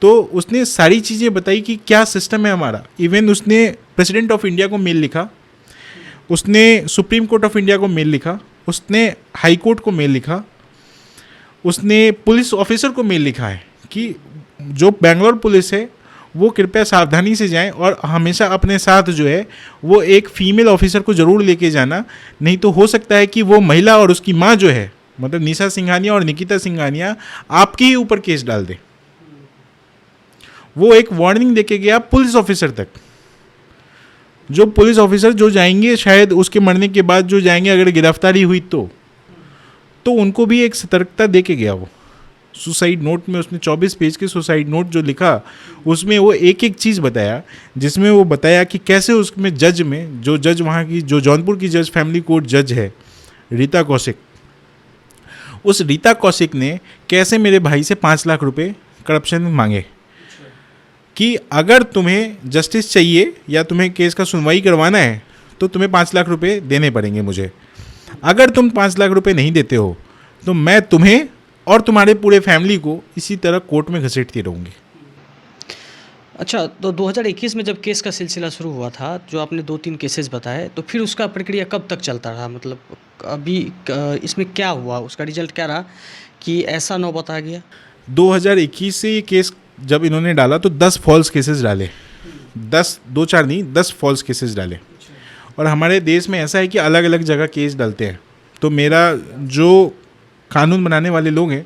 तो उसने सारी चीज़ें बताई कि क्या सिस्टम है हमारा। इवन उसने प्रेसिडेंट ऑफ इंडिया को मेल लिखा, उसने सुप्रीम कोर्ट ऑफ इंडिया को मेल लिखा, उसने हाई कोर्ट को मेल लिखा, उसने पुलिस ऑफिसर को मेल लिखा है कि जो बेंगलोर पुलिस है वो कृपया सावधानी से जाएं और हमेशा अपने साथ जो है वो एक फीमेल ऑफिसर को ज़रूर लेके जाना, नहीं तो हो सकता है कि वो महिला और उसकी माँ जो है, मतलब निशा सिंघानिया और निकिता सिंघानिया, आपके ही ऊपर केस डाल दे। वो एक वार्निंग देके गया पुलिस ऑफिसर तक। जो पुलिस ऑफिसर जो जाएंगे शायद उसके मरने के बाद जो जाएंगे, अगर गिरफ्तारी हुई तो उनको भी एक सतर्कता दे के गया। वो सुसाइड नोट में उसने 24 पेज के सुसाइड नोट जो लिखा उसमें वो एक एक चीज़ बताया, जिसमें वो बताया कि कैसे उसमें जज में जो जज वहाँ की जो जौनपुर की जज फैमिली कोर्ट जज है रीता कौशिक, उस रीता कौशिक ने कैसे मेरे भाई से 5 लाख रुपए करप्शन मांगे कि अगर तुम्हें जस्टिस चाहिए या तुम्हें केस का सुनवाई करवाना है तो तुम्हें 5 लाख रुपए देने पड़ेंगे मुझे। अगर तुम 5 लाख रुपए नहीं देते हो तो मैं तुम्हें और तुम्हारे पूरे फैमिली को इसी तरह कोर्ट में घसीटती रहूँगी। अच्छा, तो 2021 में जब केस का सिलसिला शुरू हुआ था, जो आपने 2-3 केसेस बताए, तो फिर उसका प्रक्रिया कब तक चलता रहा? मतलब अभी इसमें क्या हुआ, उसका रिजल्ट क्या रहा कि ऐसा नौबत आ गया? 2021 से ये केस जब इन्होंने डाला तो 10 फॉल्स केसेस डाले, 10 2-4 नहीं 10 फॉल्स केसेस डाले। और हमारे देश में ऐसा है कि अलग अलग जगह केस डालते हैं। तो मेरा जो कानून बनाने वाले लोग हैं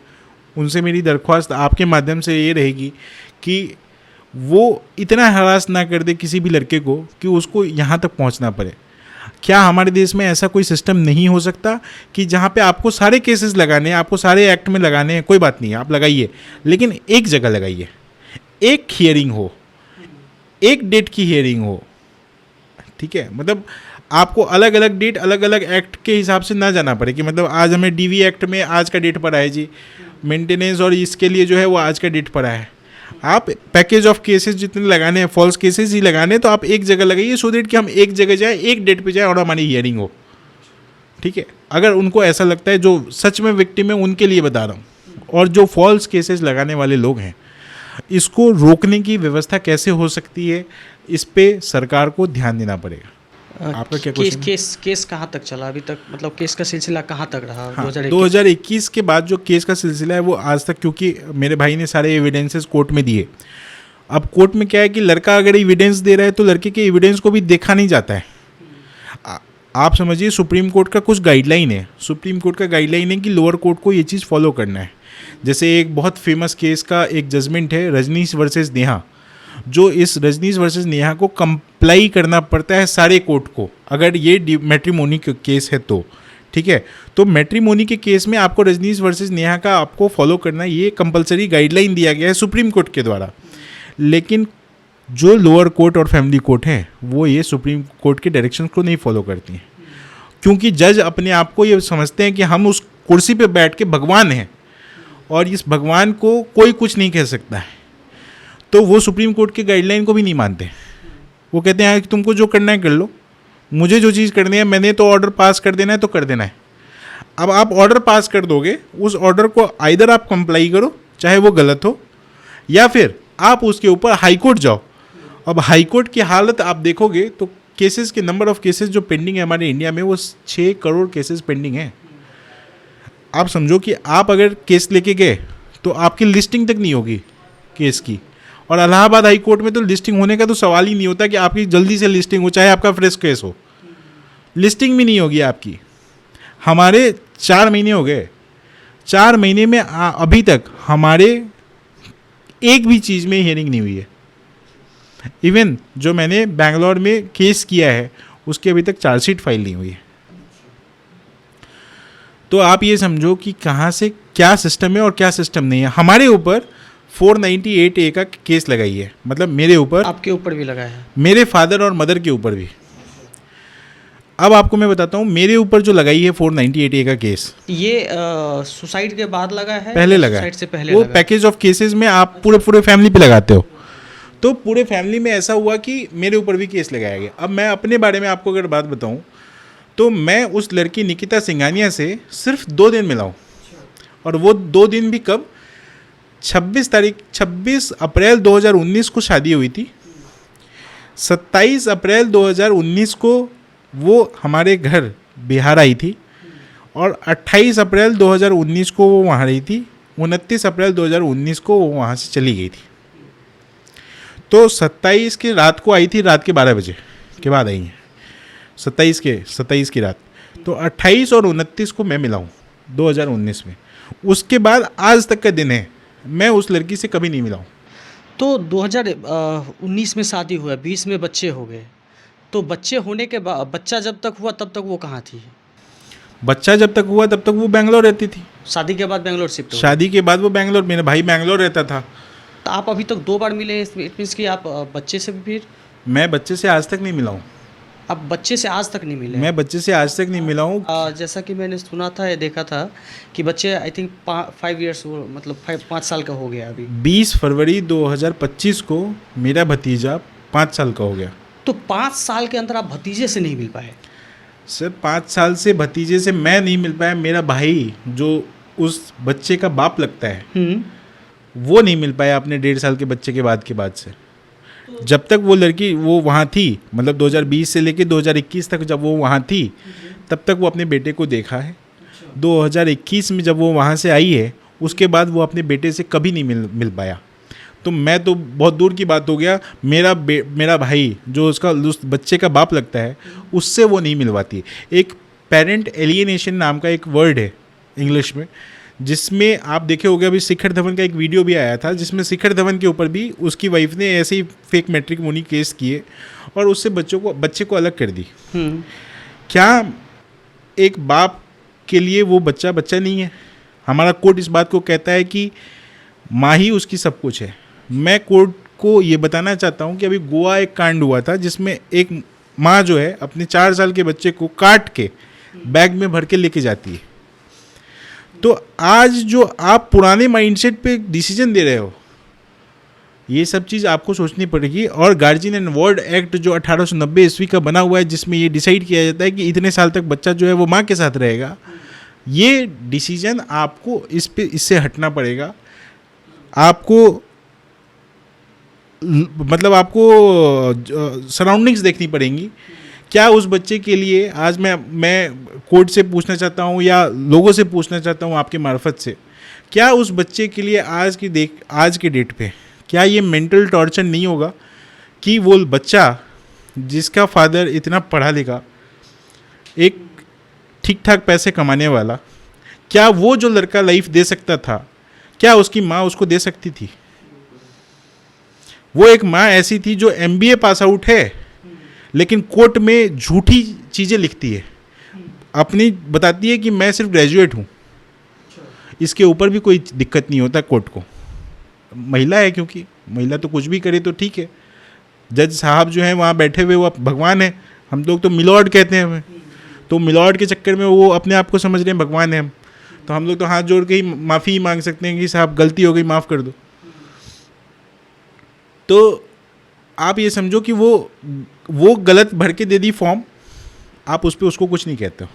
उनसे मेरी दरख्वास्त आपके माध्यम से ये रहेगी कि वो इतना हरास ना कर दे किसी भी लड़के को कि उसको यहाँ तक पहुँचना पड़े। क्या हमारे देश में ऐसा कोई सिस्टम नहीं हो सकता कि जहाँ पे आपको सारे केसेस लगाने हैं, आपको सारे एक्ट में लगाने हैं, कोई बात नहीं है आप लगाइए, लेकिन एक जगह लगाइए, एक हियरिंग हो, एक डेट की हियरिंग हो, ठीक है? मतलब आपको अलग अलग डेट अलग अलग एक्ट के हिसाब से ना जाना पड़े कि मतलब आज हमें DV एक्ट में आज का डेट पड़ा है जी, मेंटेनेंस और इसके लिए जो है वो आज का डेट पड़ा है। आप पैकेज ऑफ केसेस जितने लगाने हैं, फॉल्स केसेस ही लगाने हैं, तो आप एक जगह लगाइए सो दैट कि हम एक जगह जाएँ, एक डेट पे जाएँ और हमारी हियरिंग हो, ठीक है? अगर उनको ऐसा लगता है, जो सच में विक्टिम है उनके लिए बता रहा हूँ, और जो फॉल्स केसेस लगाने वाले लोग हैं, इसको रोकने की व्यवस्था कैसे हो सकती है, इस पे सरकार को ध्यान देना पड़ेगा। आपका क्या क्वेश्चन? केस कहाँ तक चला अभी तक, मतलब केस का सिलसिला कहाँ तक रहा? हाँ, 2021 2021 के बाद जो केस का सिलसिला है वो आज तक, क्योंकि मेरे भाई ने सारे एविडेंसेस कोर्ट में दिए। अब कोर्ट में क्या है कि लड़का अगर एविडेंस दे रहा है तो लड़के के एविडेंस को भी देखा नहीं जाता है। आप समझिए सुप्रीम कोर्ट का कुछ गाइडलाइन है, सुप्रीम कोर्ट का गाइडलाइन है कि लोअर कोर्ट को ये चीज़ फॉलो करना है। जैसे एक बहुत फेमस केस का एक जजमेंट है रजनीश वर्सेस नेहा, जो इस रजनीश वर्सेस नेहा को कंप्लाई करना पड़ता है सारे कोर्ट को, अगर ये मैट्रिमोनी का केस है तो, ठीक है। तो मैट्रिमोनी के केस में आपको रजनीश वर्सेस नेहा का आपको फॉलो करना, ये कंपलसरी गाइडलाइन दिया गया है सुप्रीम कोर्ट के द्वारा। लेकिन जो लोअर कोर्ट और फैमिली कोर्ट हैं वो ये सुप्रीम कोर्ट के डायरेक्शन को नहीं फॉलो करती हैं, क्योंकि जज अपने आप को ये समझते हैं कि हम उस कुर्सी पे बैठ के भगवान हैं और इस भगवान को कोई कुछ नहीं कह सकता है। तो वो सुप्रीम कोर्ट के गाइडलाइन को भी नहीं मानते। वो कहते हैं कि तुमको जो करना है कर लो, मुझे जो चीज़ करनी है, मैंने तो ऑर्डर पास कर देना है तो कर देना है। अब आप ऑर्डर पास कर दोगे, उस ऑर्डर को आइदर आप कंप्लाई करो चाहे वो गलत हो, या फिर आप उसके ऊपर हाई कोर्ट जाओ। अब हाई कोर्ट की हालत आप देखोगे तो केसेस के नंबर ऑफ केसेस जो पेंडिंग है हमारे इंडिया में, वो 6 करोड़ केसेस पेंडिंग हैं। आप समझो कि आप अगर केस लेके गए तो आपकी लिस्टिंग तक नहीं होगी केस की, और इलाहाबाद हाई कोर्ट में तो लिस्टिंग होने का तो सवाल ही नहीं होता कि आपकी जल्दी से लिस्टिंग हो, चाहे आपका फ्रेश केस हो, लिस्टिंग भी नहीं होगी आपकी। हमारे 4 महीने हो गए, 4 महीने में अभी तक हमारे एक भी चीज़ में हियरिंग नहीं हुई है। इवन जो मैंने बैंगलोर में केस किया है उसकी अभी तक चार्जशीट फाइल नहीं हुई है। तो आप ये समझो कि कहाँ से क्या सिस्टम है और क्या सिस्टम नहीं है। हमारे ऊपर 498A का केस लगाई है, मतलब मेरे ऊपर, आपके ऊपर भी लगा है, मेरे फादर और मदर के ऊपर भी। अब आपको मैं बताता हूँ मेरे ऊपर जो लगाई है 498A का केस, ये सुसाइड के बाद लगा है, पहले लगा है। सुसाइड से पहले वो लगा है। पैकेज ऑफ केसेस में आप पूरे फैमिली पे लगाते हो, तो पूरे फैमिली में ऐसा हुआ कि मेरे ऊपर भी केस लगाया गया। अब मैं अपने बारे में आपको अगर बात बताऊं तो मैं उस लड़की निकिता सिंघानिया से सिर्फ 2 दिन मिला हूं, और वो 2 दिन भी कब, 26 अप्रैल 2019 को शादी हुई थी। 27 अप्रैल 2019 को वो हमारे घर बिहार आई थी, और 28 अप्रैल 2019 को वो वहाँ रही थी। 29 अप्रैल 2019 को वो वहाँ से चली गई थी। तो 27 की रात को आई थी, रात के 12 बजे के बाद आई हैं, 27 की रात। तो 28 और 29 को मैं मिला हूँ 2019 में। उसके बाद आज तक का दिन है, मैं उस लड़की से कभी नहीं मिला हूँ। तो 2019 में शादी हुआ, 20 में बच्चे हो गए, तो बच्चे होने के बाद, बच्चा जब तक हुआ तब तक वो कहाँ थी? बच्चा जब तक हुआ तब तक वो बैंगलोर रहती थी। शादी के बाद बैंगलोर शिफ्ट हो गए? शादी के बाद वो बैंगलोर, मेरा भाई बैंगलोर रहता था। तो आप अभी तक 2 बार मिले, इट मीन्स कि आप बच्चे से भी फिर? मैं बच्चे से आज तक नहीं मिला हूँ। आप बच्चे से आज तक नहीं मिले? मैं बच्चे से आज तक नहीं मिला हूँ। जैसा कि मैंने सुना था या देखा था कि बच्चे आई थिंक 5 ईयर्स, मतलब 5 साल का हो गया अभी। 20 फरवरी 2025 को मेरा भतीजा 5 साल का हो गया। तो 5 साल के अंदर आप भतीजे से नहीं मिल पाए? सर 5 साल से भतीजे से मैं नहीं मिल पाया, मेरा भाई जो उस बच्चे का बाप लगता है वो नहीं मिल पाया अपने 1.5 साल के बच्चे के बाद से। जब तक वो लड़की वो वहाँ थी, मतलब 2020 से लेकर 2021 तक जब वो वहाँ थी, तब तक वो अपने बेटे को देखा है। 2021 में जब वो वहाँ से आई है, उसके बाद वो अपने बेटे से कभी नहीं मिल पाया। तो मैं तो बहुत दूर की बात हो गया, मेरा भाई जो उस बच्चे का बाप लगता है उससे वो नहीं मिलवाती। एक पेरेंट एलियनेशन नाम का एक वर्ड है इंग्लिश में, जिसमें आप देखे होंगे अभी शिखर धवन का एक वीडियो भी आया था, जिसमें शिखर धवन के ऊपर भी उसकी वाइफ ने ऐसे ही फेक मैट्रिमोनी केस किए और उससे बच्चे को अलग कर दी। क्या एक बाप के लिए वो बच्चा नहीं है? हमारा कोर्ट इस बात को कहता है कि माँ ही उसकी सब कुछ है। मैं कोर्ट को ये बताना चाहता हूँ कि अभी गोवा एक कांड हुआ था जिसमें एक माँ जो है अपने 4 साल के बच्चे को काट के बैग में भर के लेके जाती है। तो आज जो आप पुराने माइंडसेट पे डिसीजन दे रहे हो, ये सब चीज़ आपको सोचनी पड़ेगी। और गार्जियन एंड वार्ड एक्ट जो 1890 ईस्वी का बना हुआ है, जिसमें ये डिसाइड किया जाता है कि इतने साल तक बच्चा जो है वो माँ के साथ रहेगा, ये डिसीजन आपको इससे हटना पड़ेगा। आपको मतलब आपको सराउंडिंग्स देखनी पड़ेंगी। क्या उस बच्चे के लिए आज मैं कोर्ट से पूछना चाहता हूँ या लोगों से पूछना चाहता हूँ आपके मार्फत से, क्या उस बच्चे के लिए आज के डेट पे क्या ये मेंटल टॉर्चर नहीं होगा कि वो बच्चा जिसका फादर इतना पढ़ा लिखा, एक ठीक ठाक पैसे कमाने वाला, क्या वो जो लड़का लाइफ दे सकता था, क्या उसकी माँ उसको दे सकती थी? वो एक माँ ऐसी थी जो MBA पास आउट है लेकिन कोर्ट में झूठी चीज़ें लिखती है, अपनी बताती है कि मैं सिर्फ ग्रेजुएट हूँ। इसके ऊपर भी कोई दिक्कत नहीं होता कोर्ट को, महिला है, क्योंकि महिला तो कुछ भी करे तो ठीक है। जज साहब जो हैं वहाँ बैठे हुए वो भगवान है, हम लोग तो मिलॉर्ड कहते हैं हमें, तो मिलॉर्ड के चक्कर में वो अपने आप को समझ रहे हैं भगवान है हम, तो हम लोग तो हाथ जोड़ के ही माफ़ी मांग सकते हैं कि साहब गलती हो गई, माफ़ कर दो। तो आप ये समझो कि वो गलत भर के दे दी फॉर्म, आप उस पर उसको कुछ नहीं कहते हो।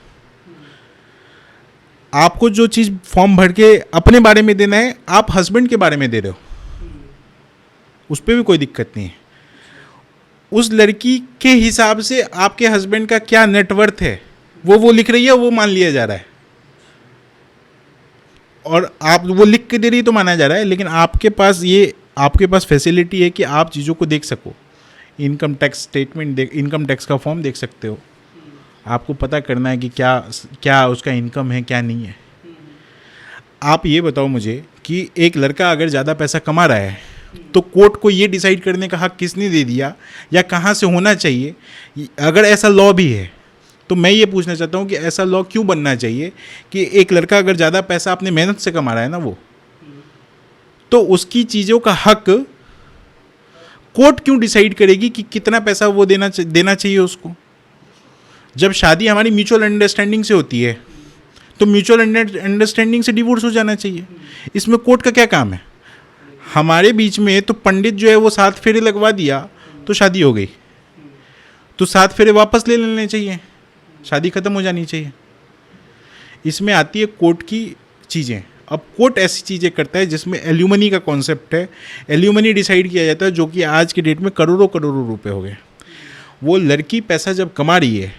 आपको जो चीज़ फॉर्म भर के अपने बारे में देना है, आप हस्बैंड के बारे में दे रहे हो, उस पर भी कोई दिक्कत नहीं है। उस लड़की के हिसाब से आपके हस्बैंड का क्या नेटवर्थ है वो लिख रही है, वो मान लिया जा रहा है, और आप वो लिख के दे रही है तो माना जा रहा है। लेकिन आपके पास फैसिलिटी है कि आप चीज़ों को देख सको, income tax statement income tax का फॉर्म देख सकते हो, आपको पता करना है कि क्या उसका इनकम है क्या नहीं है। आप ये बताओ मुझे कि एक लड़का अगर ज़्यादा पैसा कमा रहा है तो कोर्ट को ये डिसाइड करने का हक किसने दे दिया या कहाँ से होना चाहिए? अगर ऐसा लॉ भी है तो मैं ये पूछना चाहता हूँ कि ऐसा लॉ क्यों बनना चाहिए कि एक लड़का अगर ज़्यादा पैसा अपने मेहनत से कमा रहा है ना वो, तो उसकी चीज़ों का हक कोर्ट क्यों डिसाइड करेगी कि कितना पैसा वो देना चाहिए उसको? जब शादी हमारी म्यूचुअल अंडरस्टैंडिंग से होती है तो म्यूचुअल अंडरस्टैंडिंग से डिवोर्स हो जाना चाहिए। इसमें कोर्ट का क्या काम है? हमारे बीच में तो पंडित जो है वो 7 फेरे लगवा दिया तो शादी हो गई, तो 7 फेरे वापस ले लेने चाहिए, शादी ख़त्म हो जानी चाहिए। इसमें आती है कोर्ट की चीज़ें। अब कोर्ट ऐसी चीज़ें करता है जिसमें एल्यूमनी का कॉन्सेप्ट है, एल्यूमनी डिसाइड किया जाता है, जो कि आज के डेट में करोड़ों करोड़ों रुपए हो गए। वो लड़की पैसा जब कमा रही है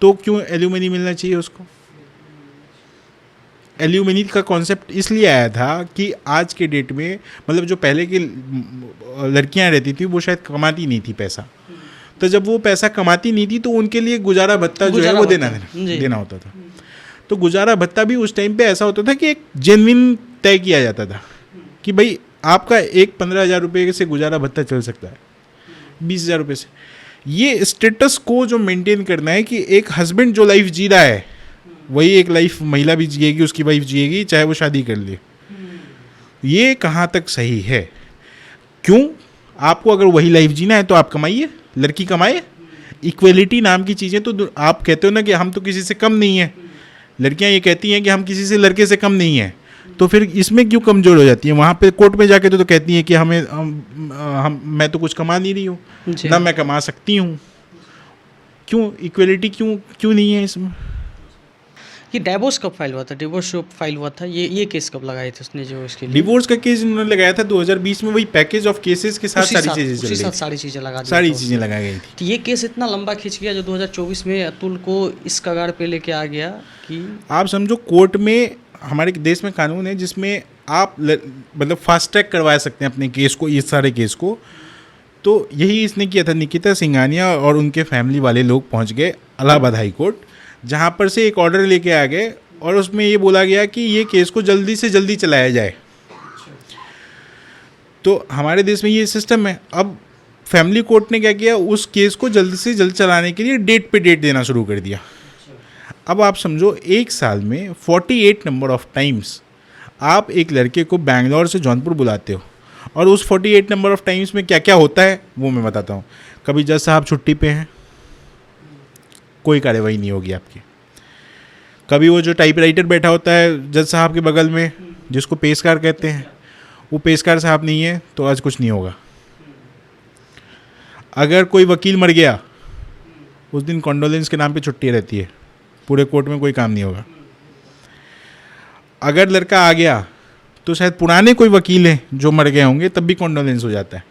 तो क्यों एल्यूमनी मिलना चाहिए उसको? एल्यूमिनी का कॉन्सेप्ट इसलिए आया था कि आज के डेट में मतलब जो पहले की लड़कियां रहती थी वो शायद कमाती नहीं थी पैसा, तो जब वो पैसा कमाती नहीं थी तो उनके लिए गुजारा भत्ता जो है वो देना होता था। तो गुजारा भत्ता भी उस टाइम पे ऐसा होता था कि एक जेन्युइन तय किया जाता था कि भाई आपका एक 15,000 रुपये से गुजारा भत्ता चल सकता है, 20,000 रुपये से। ये स्टेटस को जो मेंटेन करना है कि एक हस्बैंड जो लाइफ जी रहा है वही एक लाइफ महिला भी जिएगी, उसकी वाइफ जिएगी, चाहे वो शादी कर ले। ये कहाँ तक सही है? क्यों? आपको अगर वही लाइफ जीना है तो आप कमाइए, लड़की कमाए। इक्वलिटी नाम की चीज़ें तो आप कहते हो ना कि हम तो किसी से कम नहीं हैं, लड़कियां ये कहती हैं कि हम किसी से लड़के से कम नहीं हैं, तो फिर इसमें क्यों कमज़ोर हो जाती है? वहाँ पे कोर्ट में जाके तो कहती हैं कि मैं तो कुछ कमा नहीं रही हूँ ना, मैं कमा सकती हूँ। क्यों इक्वलिटी क्यों नहीं है इसमें? कि डिवोर्स कब फाइल हुआ था? डिवोर्स जो फाइल हुआ था ये केस कब लगाए थे उसने जो इसके लिए? डिवोर्स का केस उन्होंने लगाया था 2020 में, वही पैकेज ऑफ केसेस के साथ सारी चीज़ें लगाई गई थी। तो ये केस इतना लंबा खींच गया जो 2024 में अतुल को इस कगार पे लेके आ गया कि आप समझो कोर्ट में हमारे देश में कानून है जिसमें आप मतलब फास्ट ट्रैक करवा सकते हैं अपने केस को, इस सारे केस को। तो यही इसने किया था। निकिता सिंघानिया और उनके फैमिली वाले लोग पहुंच गए इलाहाबाद हाई कोर्ट, जहां पर से एक ऑर्डर लेके आ गए और उसमें ये बोला गया कि ये केस को जल्दी से जल्दी चलाया जाए। तो हमारे देश में ये सिस्टम है। अब फैमिली कोर्ट ने क्या किया, उस केस को जल्दी से जल्द चलाने के लिए डेट पे डेट देना शुरू कर दिया। अब आप समझो एक साल में 48 नंबर ऑफ टाइम्स आप एक लड़के को बैंगलोर से जौनपुर बुलाते हो, और उस 48 नंबर ऑफ टाइम्स में क्या क्या होता है वो मैं बताता हूँ। कभी जज साहब छुट्टी पे हैं, कोई कार्रवाई नहीं होगी आपकी। कभी वो जो टाइपराइटर बैठा होता है जज साहब के बगल में, जिसको पेशकार कहते हैं, वो पेशकार साहब नहीं है तो आज कुछ नहीं होगा। अगर कोई वकील मर गया उस दिन कॉन्डोलेंस के नाम पे छुट्टी रहती है, पूरे कोर्ट में कोई काम नहीं होगा। अगर लड़का आ गया तो शायद पुराने कोई वकील हैं जो मर गए होंगे तब भी कॉन्डोलेंस हो जाता है,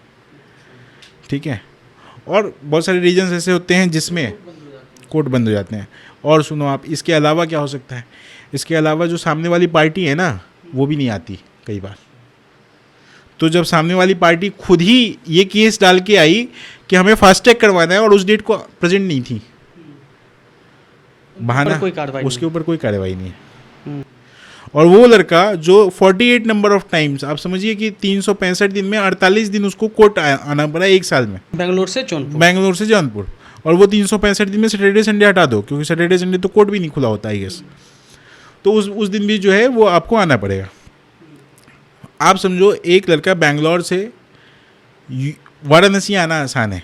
ठीक है। और बहुत सारे रीजन्स ऐसे होते हैं जिसमें कोर्ट बंद हो जाते हैं। और सुनो आप, इसके अलावा क्या हो सकता है, इसके अलावा जो सामने वाली पार्टी है ना वो भी नहीं आती कई बार। तो जब सामने वाली पार्टी खुद ही ये केस डाल के आई कि हमें फास्टैग करवाना है और उस डेट को प्रेजेंट नहीं थी, बहाना, उसके ऊपर कोई कार्रवाई नहीं है। और वो लड़का जो 48 नंबर ऑफ टाइम्स, आप समझिए कि 365 दिन में 48 दिन उसको कोर्ट आना पड़ा एक साल में, बेंगलोर से जौनपुर। और वो 365 दिन में सैटरडे संडे हटा दो, क्योंकि सैटरडे संडे तो कोर्ट भी नहीं खुला होता आई गेस, तो उस दिन भी जो है वो आपको आना पड़ेगा। आप समझो एक लड़का बेंगलोर से वाराणसी आना आसान है,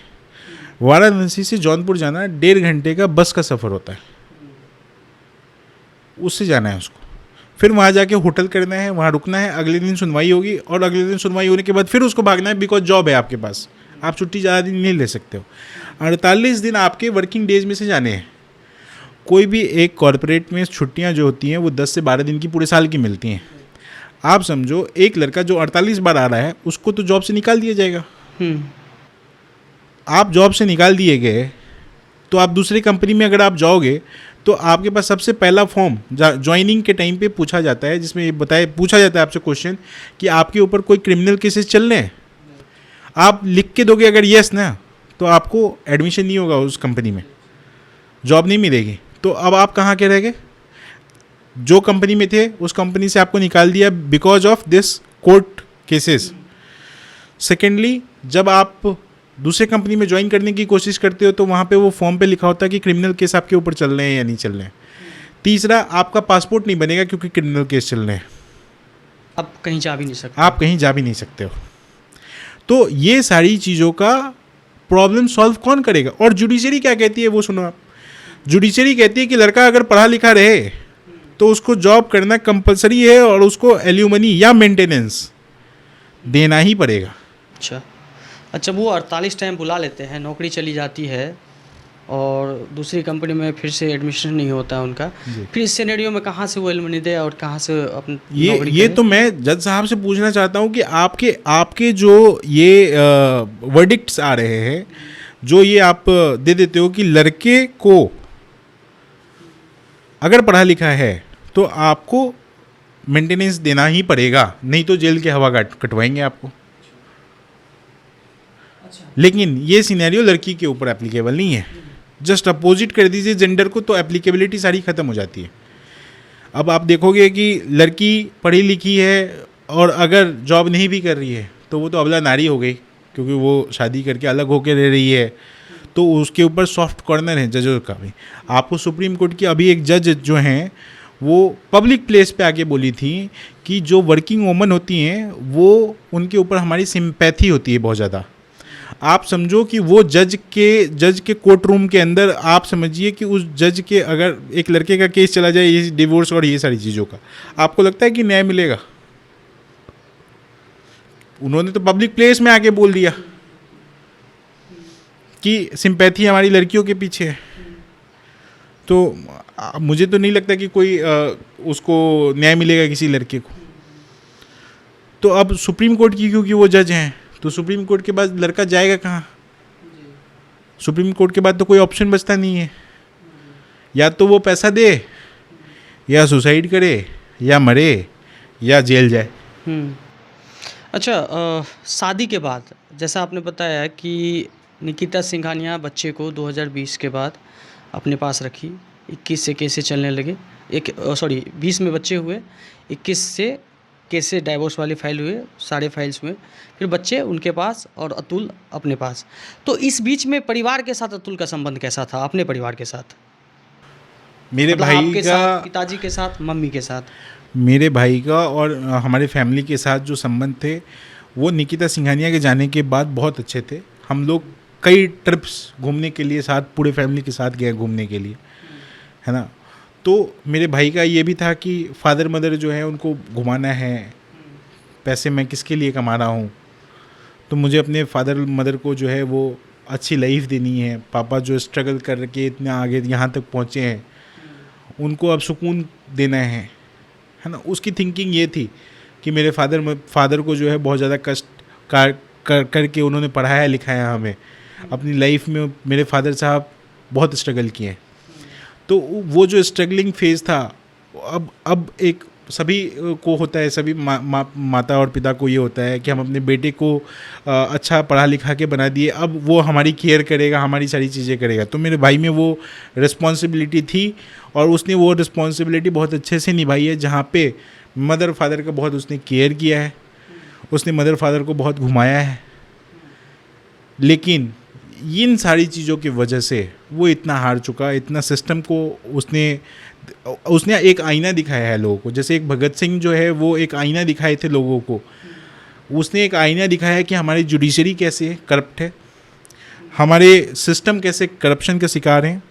वाराणसी से जौनपुर जाना 1.5 घंटे का बस का सफ़र होता है, उससे जाना है उसको, फिर वहाँ जाके होटल करना है, वहाँ रुकना है, अगले दिन सुनवाई होगी, और अगले दिन सुनवाई होने के बाद फिर उसको भागना है, बिकॉज जॉब है आपके पास, आप छुट्टी ज़्यादा दिन नहीं ले सकते हो। 48 दिन आपके वर्किंग डेज में से जाने हैं। कोई भी एक कॉरपोरेट में छुट्टियाँ जो होती हैं वो 10 से 12 दिन की पूरे साल की मिलती हैं। आप समझो एक लड़का जो 48 बार आ रहा है उसको तो जॉब से निकाल दिया जाएगा। आप जॉब से निकाल दिए गए तो आप दूसरी कंपनी में अगर आप जाओगे तो आपके पास सबसे पहला फॉर्म ज्वाइनिंग के टाइम पे पूछा जाता है, जिसमें ये पूछा जाता है आपसे क्वेश्चन कि आपके ऊपर कोई क्रिमिनल केसेस चल रहे हैं। आप लिख के दोगे अगर येस ना, तो आपको एडमिशन नहीं होगा उस कंपनी में, जॉब नहीं मिलेगी। तो अब आप कहाँ के रह गए, जो कंपनी में थे उस कंपनी से आपको निकाल दिया because of this court cases. Secondly, जब आप दूसरे कंपनी में ज्वाइन करने की कोशिश करते हो तो वहाँ पे वो फॉर्म पे लिखा होता है कि क्रिमिनल केस आपके ऊपर चल रहे हैं या नहीं चल रहे हैं। तीसरा, आपका पासपोर्ट नहीं बनेगा क्योंकि क्रिमिनल केस चल रहे हैं, आप कहीं जा भी नहीं सकते हो। तो ये सारी चीज़ों का प्रॉब्लम सॉल्व कौन करेगा? और जुडिशरी क्या कहती है वो सुनो आप। जुडिशरी कहती है कि लड़का अगर पढ़ा लिखा रहे तो उसको जॉब करना कंपलसरी है और उसको एल्यूमनी या मेंटेनेंस देना ही पड़ेगा। अच्छा, वो 48 टाइम बुला लेते हैं, नौकरी चली जाती है और दूसरी कंपनी में फिर से एडमिशन नहीं होता है उनका, फिर इस सिनेरियो में कहाँ से वो एल्यूमनी दे और कहाँ से अपनी ये तो मैं जज साहब से पूछना चाहता हूँ कि आपके जो ये वर्डिक्ट्स आ रहे हैं, जो ये आप दे देते हो कि लड़के को अगर पढ़ा लिखा है तो आपको मेंटेनेंस देना ही पड़ेगा, नहीं तो जेल के हवा कटवाएंगे आपको। लेकिन ये सिनेरियो लड़की के ऊपर एप्लीकेबल नहीं है। जस्ट अपोजिट कर दीजिए जेंडर को तो एप्लीकेबिलिटी सारी ख़त्म हो जाती है। अब आप देखोगे कि लड़की पढ़ी लिखी है और अगर जॉब नहीं भी कर रही है तो वो तो अबला नारी हो गई, क्योंकि वो शादी करके अलग होकर रह रही है, तो उसके ऊपर सॉफ्ट कॉर्नर है जजों का भी। आपको सुप्रीम कोर्ट की अभी एक जज जो हैं वो पब्लिक प्लेस पे आके बोली थी कि जो वर्किंग वुमन होती हैं वो उनके ऊपर हमारी सिंपैथी होती है बहुत ज़्यादा। आप समझो कि वो जज के कोर्ट रूम के अंदर आप समझिए कि उस जज के अगर एक लड़के का केस चला जाए ये डिवोर्स और ये सारी चीज़ों का, आपको लगता है कि न्याय मिलेगा? उन्होंने तो पब्लिक प्लेस में आके बोल दिया कि सिंपैथी हमारी लड़कियों के पीछे है। तो मुझे तो नहीं लगता कि कोई उसको न्याय मिलेगा किसी लड़के को। तो अब सुप्रीम कोर्ट की, क्योंकि वो जज हैं, तो सुप्रीम कोर्ट के बाद लड़का जाएगा कहाँ? सुप्रीम कोर्ट के बाद तो कोई ऑप्शन बचता नहीं है, या तो वो पैसा दे, या सुसाइड करे, या मरे, या जेल जाए। अच्छा, शादी के बाद जैसा आपने बताया कि निकिता सिंघानिया बच्चे को 2020 के बाद अपने पास रखी, 21 से केसेस चलने लगे, 20 में बच्चे हुए, 21 से केसेस डाइवोर्स वाले फाइल हुए, सारे फाइल्स हुए, फिर बच्चे उनके पास और अतुल अपने पास। तो इस बीच में परिवार के साथ अतुल का संबंध कैसा था, अपने परिवार के साथ? मेरे भाई आपके का, साथ, पिताजी के साथ, मम्मी के साथ? मेरे भाई का और हमारे फैमिली के साथ जो संबंध थे वो निकिता सिंघानिया के जाने के बाद बहुत अच्छे थे। हम लोग कई ट्रिप्स घूमने के लिए साथ, पूरे फैमिली के साथ गए घूमने के लिए, है ना। तो मेरे भाई का ये भी था कि फादर मदर जो है उनको घुमाना है, पैसे मैं किसके लिए कमा रहा हूँ, तो मुझे अपने फादर मदर को जो है वो अच्छी लाइफ देनी है। पापा जो स्ट्रगल करके इतना आगे यहाँ तक पहुँचे हैं उनको अब सुकून देना है। है ना, उसकी थिंकिंग ये थी कि मेरे फादर को जो है बहुत ज़्यादा कष्ट करके उन्होंने पढ़ाया लिखाया हमें। अपनी लाइफ में मेरे फादर साहब बहुत स्ट्रगल किए हैं। तो वो जो स्ट्रगलिंग फेज़ था, अब एक सभी को होता है, सभी माता और पिता को ये होता है कि हम अपने बेटे को अच्छा पढ़ा लिखा के बना दिए, अब वो हमारी केयर करेगा, हमारी सारी चीज़ें करेगा। तो मेरे भाई में वो रिस्पॉन्सिबिलिटी थी और उसने वो रिस्पॉन्सिबिलिटी बहुत अच्छे से निभाई है, जहाँ पे मदर फादर का बहुत उसने केयर किया है, उसने मदर फादर को बहुत घुमाया है। लेकिन इन सारी चीज़ों की वजह से वो इतना हार चुका, इतना सिस्टम को उसने एक आईना दिखाया है लोगों को। जैसे एक भगत सिंह जो है वो एक आईना दिखाए थे लोगों को, उसने एक आईना दिखाया है कि हमारी जुडिशरी कैसे करप्ट है, हमारे सिस्टम कैसे करप्शन के शिकार हैं,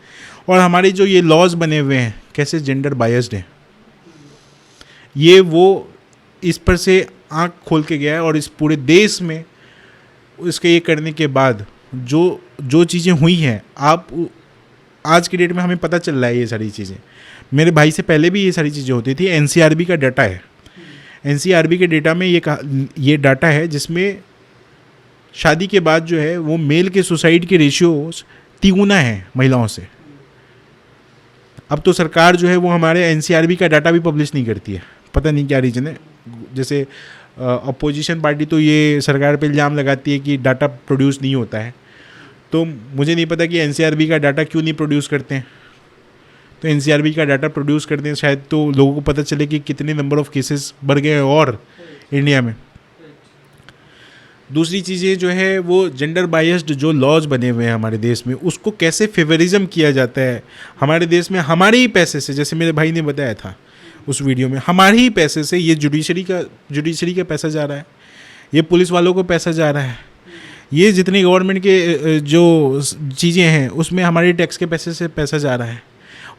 और हमारे जो ये लॉज बने हुए हैं कैसे जेंडर बायस्ड हैं। ये वो इस पर से आँख खोल के गया है और इस पूरे देश में इसके ये करने के बाद जो चीज़ें हुई हैं, आप आज की डेट में हमें पता चल रहा है ये सारी चीज़ें। मेरे भाई से पहले भी ये सारी चीज़ें होती थी। एनसीआरबी का डाटा है, एनसीआरबी के डेटा में ये डाटा है जिसमें शादी के बाद जो है वो मेल के सुसाइड के रेशियोज 3 गुना है महिलाओं से। अब तो सरकार जो है वो हमारे एनसीआरबी का डाटा भी पब्लिश नहीं करती है, पता नहीं क्या रीज़न है। जैसे अपोजिशन पार्टी तो ये सरकार पे इल्ज़ाम लगाती है कि डाटा प्रोड्यूस नहीं होता है, तो मुझे नहीं पता कि एनसीआरबी का डाटा क्यों नहीं प्रोड्यूस करते हैं। तो एनसीआरबी का डाटा प्रोड्यूस करते हैं शायद तो लोगों को पता चले कि कितने नंबर ऑफ़ केसेस बढ़ गए हैं और इंडिया में। दूसरी चीज़ें जो है वो जेंडर बायस्ड जो लॉज बने हुए हैं हमारे देश में, उसको कैसे फेवरिज्म किया जाता है हमारे देश में, हमारे ही पैसे से। जैसे मेरे भाई ने बताया था उस वीडियो में, हमारे ही पैसे से ये जुडिशरी का पैसा जा रहा है, ये पुलिस वालों को पैसा जा रहा है, ये जितनी गवर्नमेंट के जो चीज़ें हैं उसमें हमारे टैक्स के पैसे से पैसा जा रहा है,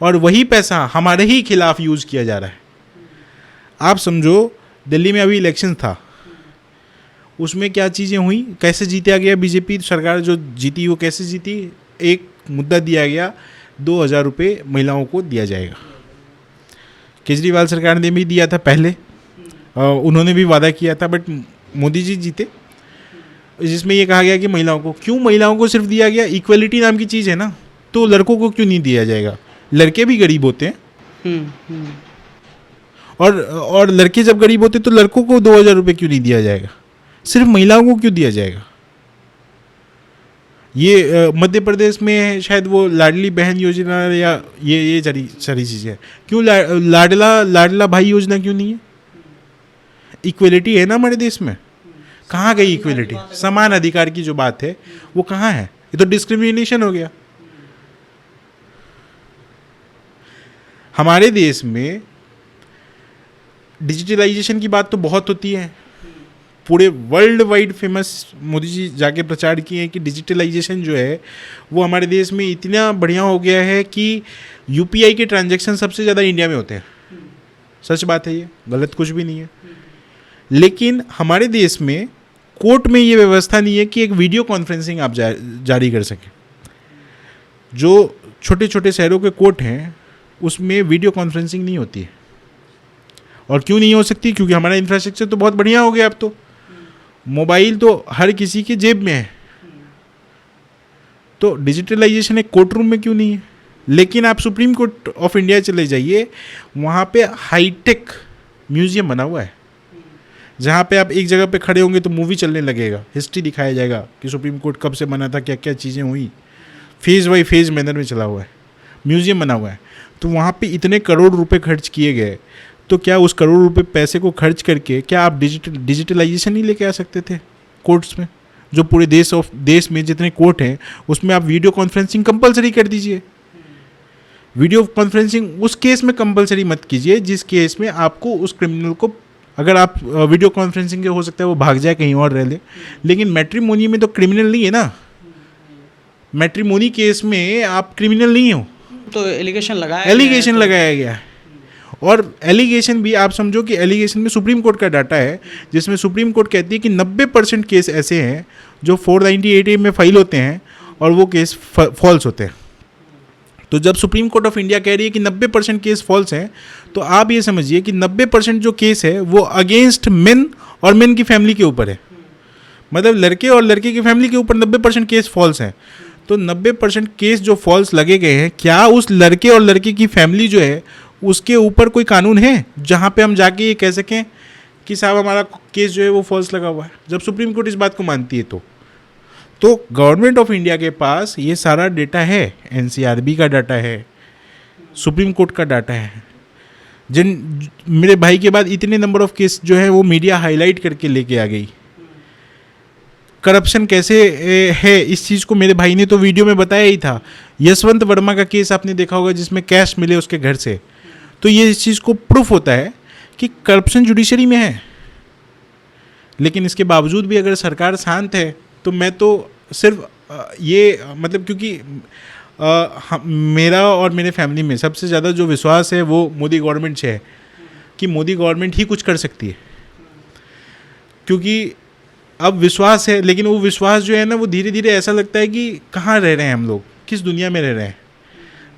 और वही पैसा हमारे ही खिलाफ यूज़ किया जा रहा है। आप समझो दिल्ली में अभी इलेक्शन था, उसमें क्या चीज़ें हुई, कैसे जीता गया बीजेपी सरकार जो जीती वो कैसे जीती। एक मुद्दा दिया गया 2000 रुपये महिलाओं को दिया जाएगा। केजरीवाल सरकार ने भी दिया था पहले, उन्होंने भी वादा किया था, बट मोदी जी जीते, जिसमें ये कहा गया कि महिलाओं को, क्यों महिलाओं को सिर्फ दिया गया? इक्वलिटी नाम की चीज़ है ना, तो लड़कों को क्यों नहीं दिया जाएगा? लड़के भी गरीब होते हैं और लड़के जब गरीब होते तो लड़कों को 2000 रुपये क्यों नहीं दिया जाएगा? सिर्फ महिलाओं को क्यों दिया जाएगा? ये मध्य प्रदेश में शायद वो लाडली बहन योजना या ये सारी चीज़ें, क्यों लाडला भाई योजना क्यों नहीं है? इक्वलिटी है ना हमारे देश में, कहाँ गई इक्वलिटी? समान अधिकार की जो बात है वो कहाँ है? ये तो डिस्क्रिमिनेशन हो गया। हमारे देश में डिजिटलाइजेशन की बात तो बहुत होती है, पूरे world wide famous Modi ji जाके प्रचार किए हैं कि डिजिटलाइजेशन जो है वो हमारे देश में इतना बढ़िया हो गया है कि यूपीआई के ट्रांजैक्शन सबसे ज़्यादा इंडिया में होते हैं। सच बात है, ये गलत कुछ भी नहीं है। लेकिन हमारे देश में कोर्ट में ये व्यवस्था नहीं है कि एक वीडियो कॉन्फ्रेंसिंग आप जारी कर सकें। जो छोटे छोटे शहरों के कोर्ट हैं उसमें वीडियो कॉन्फ्रेंसिंग नहीं होती है। और क्यों नहीं हो सकती? क्योंकि हमारा इंफ्रास्ट्रक्चर तो बहुत बढ़िया हो गया। अब तो मोबाइल तो हर किसी के जेब में है, तो डिजिटलाइजेशन एक कोर्ट रूम में क्यों नहीं है? लेकिन आप सुप्रीम कोर्ट ऑफ इंडिया चले जाइए, वहाँ पे हाईटेक म्यूजियम बना हुआ है, जहाँ पे आप एक जगह पे खड़े होंगे तो मूवी चलने लगेगा, हिस्ट्री दिखाया जाएगा कि सुप्रीम कोर्ट कब से बना था, क्या क्या चीज़ें हुई, फेज़ बाई फेज़ मैनर में चला हुआ है, म्यूजियम बना हुआ है। तो वहाँ पे इतने करोड़ रुपए खर्च किए गए, तो क्या उस करोड़ रुपए पैसे को खर्च करके क्या आप डिजिटलाइजेशन नहीं लेके आ सकते थे कोर्ट्स में? जो पूरे देश में जितने कोर्ट हैं उसमें आप वीडियो कॉन्फ्रेंसिंग कंपलसरी कर दीजिए। वीडियो कॉन्फ्रेंसिंग उस केस में कंपलसरी मत कीजिए जिस केस में आपको उस क्रिमिनल को, अगर आप वीडियो कॉन्फ्रेंसिंग के हो सकता है वो भाग जाए कहीं और रह ले, लेकिन मैट्रिमोनी में तो क्रिमिनल नहीं है ना। मैट्रिमोनी केस में आप क्रिमिनल नहीं हो, तो एलिगेशन लगाया गया है। और एलिगेशन भी आप समझो कि एलिगेशन में सुप्रीम कोर्ट का डाटा है जिसमें सुप्रीम कोर्ट कहती है कि 90% केस ऐसे हैं जो 498A में फाइल होते हैं और वो केस फॉल्स होते हैं। तो जब सुप्रीम कोर्ट ऑफ इंडिया कह रही है कि 90% केस फॉल्स हैं, तो आप ये समझिए कि 90% जो केस है वो अगेंस्ट मेन और मेन की फैमिली के ऊपर है। मतलब लड़के और लड़के की फैमिली के ऊपर 90% केस फॉल्स हैं। तो 90% केस जो फॉल्स लगे गए हैं, क्या उस लड़के और लड़के की फैमिली जो है उसके ऊपर कोई कानून है जहाँ पे हम जाके ये कह सकें कि साहब हमारा केस जो है वो फॉल्स लगा हुआ है? जब सुप्रीम कोर्ट इस बात को मानती है तो गवर्नमेंट ऑफ इंडिया के पास ये सारा डेटा है, एनसीआरबी का डाटा है, सुप्रीम कोर्ट का डाटा है। मेरे भाई के बाद इतने नंबर ऑफ केस जो है वो मीडिया हाईलाइट करके लेके आ गई। करप्शन कैसे है इस चीज़ को मेरे भाई ने तो वीडियो में बताया ही था। यशवंत वर्मा का केस आपने देखा होगा जिसमें कैश मिले उसके घर से। तो ये इस चीज़ को प्रूफ होता है कि करप्शन जुडिशरी में है। लेकिन इसके बावजूद भी अगर सरकार शांत है तो मैं तो सिर्फ ये मतलब क्योंकि मेरा और मेरे फैमिली में सबसे ज़्यादा जो विश्वास है वो मोदी गवर्नमेंट से है कि मोदी गवर्नमेंट ही कुछ कर सकती है। क्योंकि अब विश्वास है, लेकिन वो विश्वास जो है ना वो धीरे धीरे ऐसा लगता है कि कहाँ रह रहे हैं हम लोग, किस दुनिया में रह रहे हैं,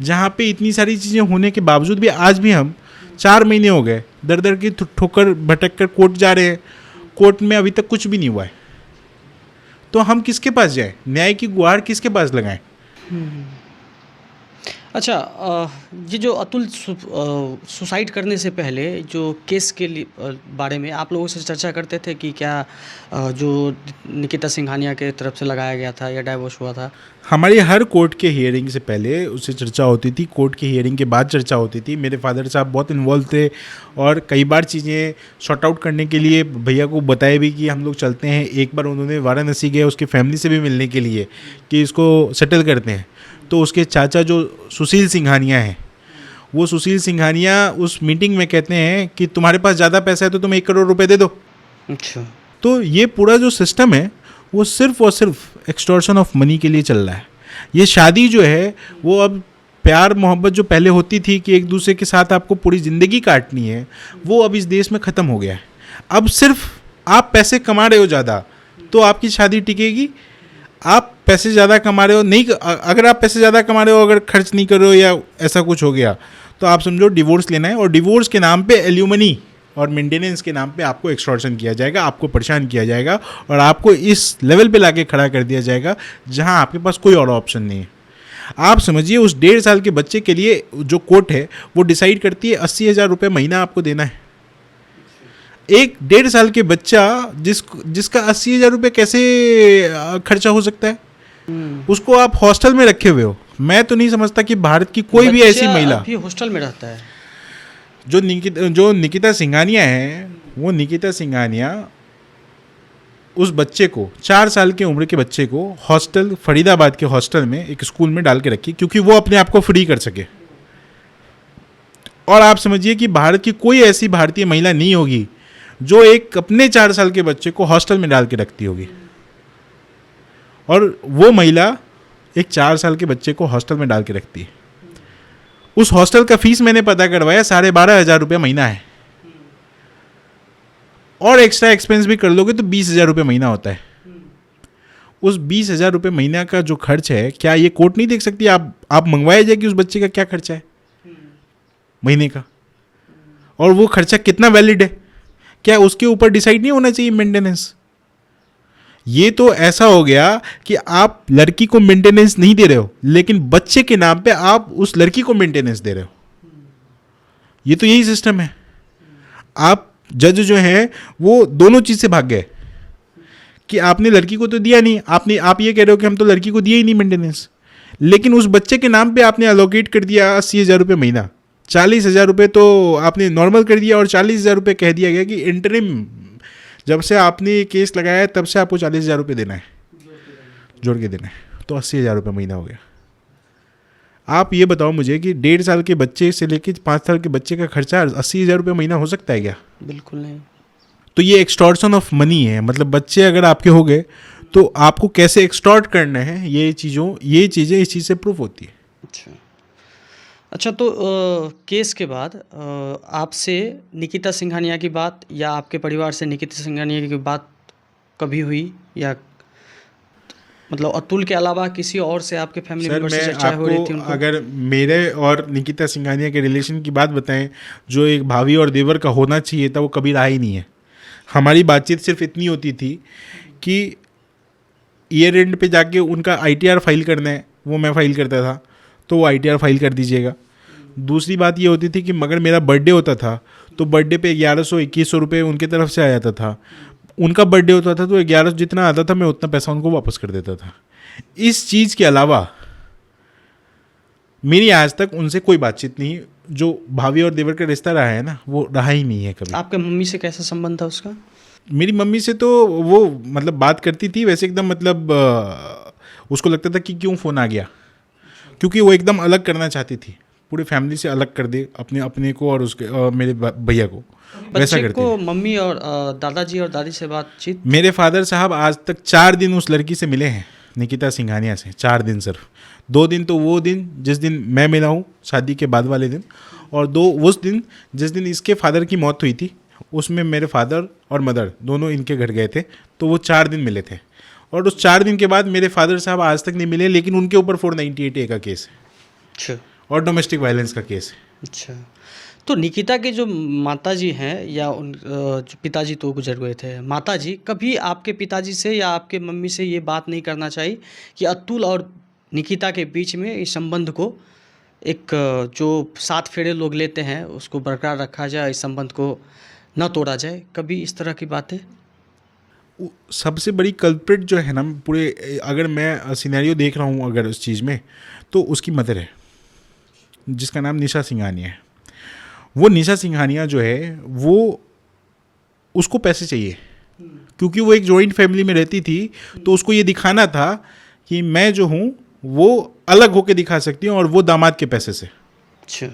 जहाँ पे इतनी सारी चीज़ें होने के बावजूद भी आज भी हम 4 महीने हो गए दर दर की ठोकर भटक कर कोर्ट जा रहे हैं। कोर्ट में अभी तक कुछ भी नहीं हुआ है। तो हम किसके पास जाएं? न्याय की गुहार किसके पास लगाएं? अच्छा, ये जो अतुल सुसाइड करने से पहले जो केस के बारे में आप लोगों से चर्चा करते थे कि क्या जो निकिता सिंघानिया के तरफ से लगाया गया था या डाइवोर्स हुआ था? हमारी हर कोर्ट के हियरिंग से पहले उससे चर्चा होती थी, कोर्ट के हियरिंग के बाद चर्चा होती थी। मेरे फादर साहब बहुत इन्वॉल्व थे और कई बार चीज़ें सॉर्ट आउट करने के लिए भैया को बताया भी कि हम लोग चलते हैं। एक बार उन्होंने वाराणसी गए उसकी फैमिली से भी मिलने के लिए कि इसको सेटल करते हैं। तो उसके चाचा जो सुशील सिंघानिया हैं, वो सुशील सिंघानिया उस मीटिंग में कहते हैं कि तुम्हारे पास ज़्यादा पैसा है तो तुम 1 करोड़ रुपए दे दो। अच्छा। तो ये पूरा जो सिस्टम है वो सिर्फ और सिर्फ एक्सटॉर्शन ऑफ मनी के लिए चल रहा है। ये शादी जो है वो अब प्यार मोहब्बत जो पहले होती थी कि एक दूसरे के साथ आपको पूरी ज़िंदगी काटनी है, वो अब इस देश में ख़त्म हो गया है। अब सिर्फ आप पैसे कमा रहे हो ज़्यादा तो आपकी शादी टिकेगी। आप पैसे ज़्यादा कमा रहे हो नहीं, अगर आप पैसे ज़्यादा कमा रहे हो, अगर खर्च नहीं कर रहे हो या ऐसा कुछ हो गया तो आप समझो डिवोर्स लेना है। और डिवोर्स के नाम पे एल्यूमनी और मेंटेनेंस के नाम पे आपको एक्सटॉर्शन किया जाएगा, आपको परेशान किया जाएगा और आपको इस लेवल पे लाके खड़ा कर दिया जाएगा जहां आपके पास कोई और ऑप्शन नहीं है। आप समझिए उस 1.5 साल के बच्चे के लिए जो कोर्ट है वो डिसाइड करती है 80,000 रुपये महीना आपको देना है। एक 1.5 साल के बच्चा जिसका 80,000 रुपये कैसे खर्चा हो सकता है? उसको आप हॉस्टल में रखे हुए हो। मैं तो नहीं समझता कि भारत की कोई भी ऐसी महिला अभी हॉस्टल में रहता है। जो निकिता सिंघानिया है, वो निकिता सिंघानिया उस बच्चे को 4 साल की उम्र के बच्चे को हॉस्टल फरीदाबाद के हॉस्टल में एक स्कूल में डाल के रखी क्योंकि वो अपने आप को फ्री कर सके। और आप समझिए कि भारत की कोई ऐसी भारतीय महिला नहीं होगी जो एक अपने 4 साल के बच्चे को हॉस्टल में डाल के रखती होगी। और वो महिला एक 4 साल के बच्चे को हॉस्टल में डाल के रखती है। उस हॉस्टल का फीस मैंने पता करवाया 12,500 रुपये महीना है। और एक्स्ट्रा एक्सपेंस भी कर लोगे तो 20,000 रुपये महीना होता है। उस 20,000 रुपये महीना का जो खर्च है, क्या ये कोर्ट नहीं देख सकती? आप मंगवाया जाए कि उस बच्चे का क्या खर्चा है महीने का, और वो खर्चा कितना वैलिड है? क्या उसके ऊपर डिसाइड नहीं होना चाहिए मेंटेनेंस? ये तो ऐसा हो गया कि आप लड़की को मेंटेनेंस नहीं दे रहे हो, लेकिन बच्चे के नाम पे आप उस लड़की को मेंटेनेंस दे रहे हो। ये तो यही सिस्टम है। आप जज जो है वो दोनों चीज से भाग गए कि आपने लड़की को तो दिया नहीं, आप ये कह रहे हो कि हम तो लड़की को दिया ही नहीं मेंटेनेंस, लेकिन उस बच्चे के नाम पे आपने अलोकेट कर दिया 80,000 रुपये महीना। 40,000 रुपये तो आपने नॉर्मल कर दिया और 40,000 रुपये कह दिया गया कि इंटरिम, जब से आपने ये केस लगाया है तब से आपको 40,000 रुपये देना है, जोड़ के देना है। तो 80,000 रुपये महीना हो गया। आप ये बताओ मुझे कि 1.5 साल के बच्चे से लेकर 5 साल के बच्चे का खर्चा 80,000 रुपये महीना हो सकता है क्या? बिल्कुल नहीं। तो ये एक्सटॉर्शन ऑफ मनी है। मतलब बच्चे अगर आपके हो गए तो आपको कैसे एक्सटॉर्ट करना है, ये चीज़ें इस चीज़ से प्रूफ होती है। अच्छा, तो केस के बाद आपसे निकिता सिंघानिया की बात या आपके परिवार से निकिता सिंघानिया की बात कभी हुई या? मतलब अतुल के अलावा किसी और से आपके फैमिली सर मेंबर से मैं चर्चा हो रही थी आपको उनको? अगर मेरे और निकिता सिंघानिया के रिलेशन की बात बताएं, जो एक भाभी और देवर का होना चाहिए था, वो कभी रहा ही नहीं है। हमारी बातचीत सिर्फ इतनी होती थी कि ईयर एंड पे जाके उनका आईटीआर फाइल करना है, वो मैं फाइल करता था, तो वो आईटीआर फाइल कर दीजिएगा। दूसरी बात ये होती थी कि मगर मेरा बर्थडे होता था तो बर्थडे पे 1100-2100 रुपये उनके तरफ से आ जाता था। उनका बर्थडे होता था तो 1100 जितना आता था मैं उतना पैसा उनको वापस कर देता था। इस चीज़ के अलावा मेरी आज तक उनसे कोई बातचीत नहीं। जो भाभी और देवर का रिश्ता रहा है ना, वो रहा ही नहीं है कभी। आपके मम्मी से कैसा संबंध था उसका? मेरी मम्मी से तो वो मतलब बात करती थी वैसे एकदम, मतलब उसको लगता था कि क्यों फ़ोन आ गया, क्योंकि वो एकदम अलग करना चाहती थी, पूरी फैमिली से अलग कर दे अपने अपने को और उसके मेरे भैया को, वैसा बच्चे करती को थी। मम्मी और दादाजी और दादी से बातचीत? मेरे फादर साहब आज तक 4 दिन उस लड़की से मिले हैं, निकिता सिंघानिया से। 4 दिन सिर्फ। 2 दिन तो वो दिन जिस दिन मैं मिला हूँ शादी के बाद वाले दिन, और 2 उस दिन जिस दिन इसके फादर की मौत हुई थी, उसमें मेरे फादर और मदर दोनों इनके घर गए थे, तो वो 4 दिन मिले थे। और उस 4 दिन के बाद मेरे फादर साहब आज तक नहीं मिले, लेकिन उनके ऊपर 498A का केस है अच्छा और डोमेस्टिक वायलेंस का केस है। अच्छा। तो निकिता के जो माताजी हैं या उन जो पिताजी तो गुजर गए थे, माताजी कभी आपके पिताजी से या आपके मम्मी से ये बात नहीं करना चाहिए कि अतुल और निकिता के बीच में इस संबंध को एक जो 7 फेरे लोग लेते हैं उसको बरकरार रखा जाए, इस संबंध को न तोड़ा जाए, कभी इस तरह की बातें? सबसे बड़ी कल्प्रिट जो है ना पूरे, अगर मैं सिनेरियो देख रहा हूँ अगर उस चीज़ में, तो उसकी मदर है जिसका नाम निशा सिंघानिया है। वो निशा सिंघानिया जो है वो, उसको पैसे चाहिए, क्योंकि वो एक जॉइंट फैमिली में रहती थी, तो उसको ये दिखाना था कि मैं जो हूँ वो अलग होके दिखा सकती हूँ, और वो दामाद के पैसे से। अच्छा।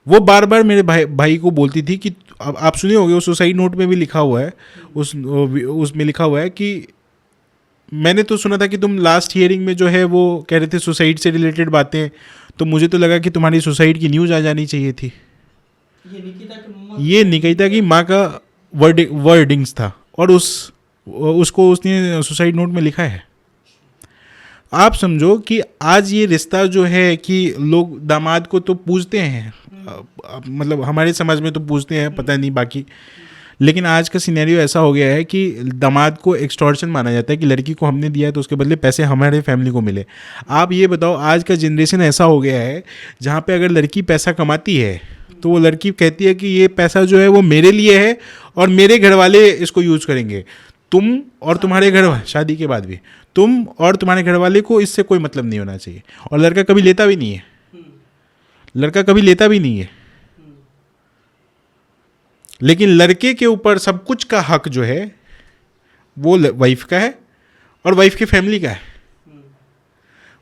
वो बार बार मेरे भाई को बोलती थी कि अब आप सुने होंगे, उस सुसाइड नोट में भी लिखा हुआ है, उसमें लिखा हुआ है कि मैंने तो सुना था कि तुम लास्ट हियरिंग में जो है वो कह रहे थे सुसाइड से रिलेटेड बातें, तो मुझे तो लगा कि तुम्हारी सुसाइड की न्यूज़ आ जानी चाहिए थी। ये निकिता की माँ का वर्डिंग्स था, और उसको उसने सुसाइड नोट में लिखा है। आप समझो कि आज ये रिश्ता जो है कि लोग दामाद को तो पूजते हैं, मतलब हमारे समाज में तो पूजते हैं, पता नहीं बाकी, लेकिन आज का सिनेरियो ऐसा हो गया है कि दामाद को एक्सटॉर्शन माना जाता है कि लड़की को हमने दिया है तो उसके बदले पैसे हमारे फैमिली को मिले। आप ये बताओ, आज का जनरेशन ऐसा हो गया है जहाँ पे अगर लड़की पैसा कमाती है तो वो लड़की कहती है कि ये पैसा जो है वो मेरे लिए है और मेरे घर वाले इसको यूज़ करेंगे। तुम और तुम्हारे घर वाले, शादी के बाद भी तुम और तुम्हारे घर वाले को इससे कोई मतलब नहीं होना चाहिए। और लड़का कभी लेता भी नहीं है, लड़का कभी लेता भी नहीं है, लेकिन लड़के के ऊपर सब कुछ का हक जो है वो वाइफ का है और वाइफ की फैमिली का है।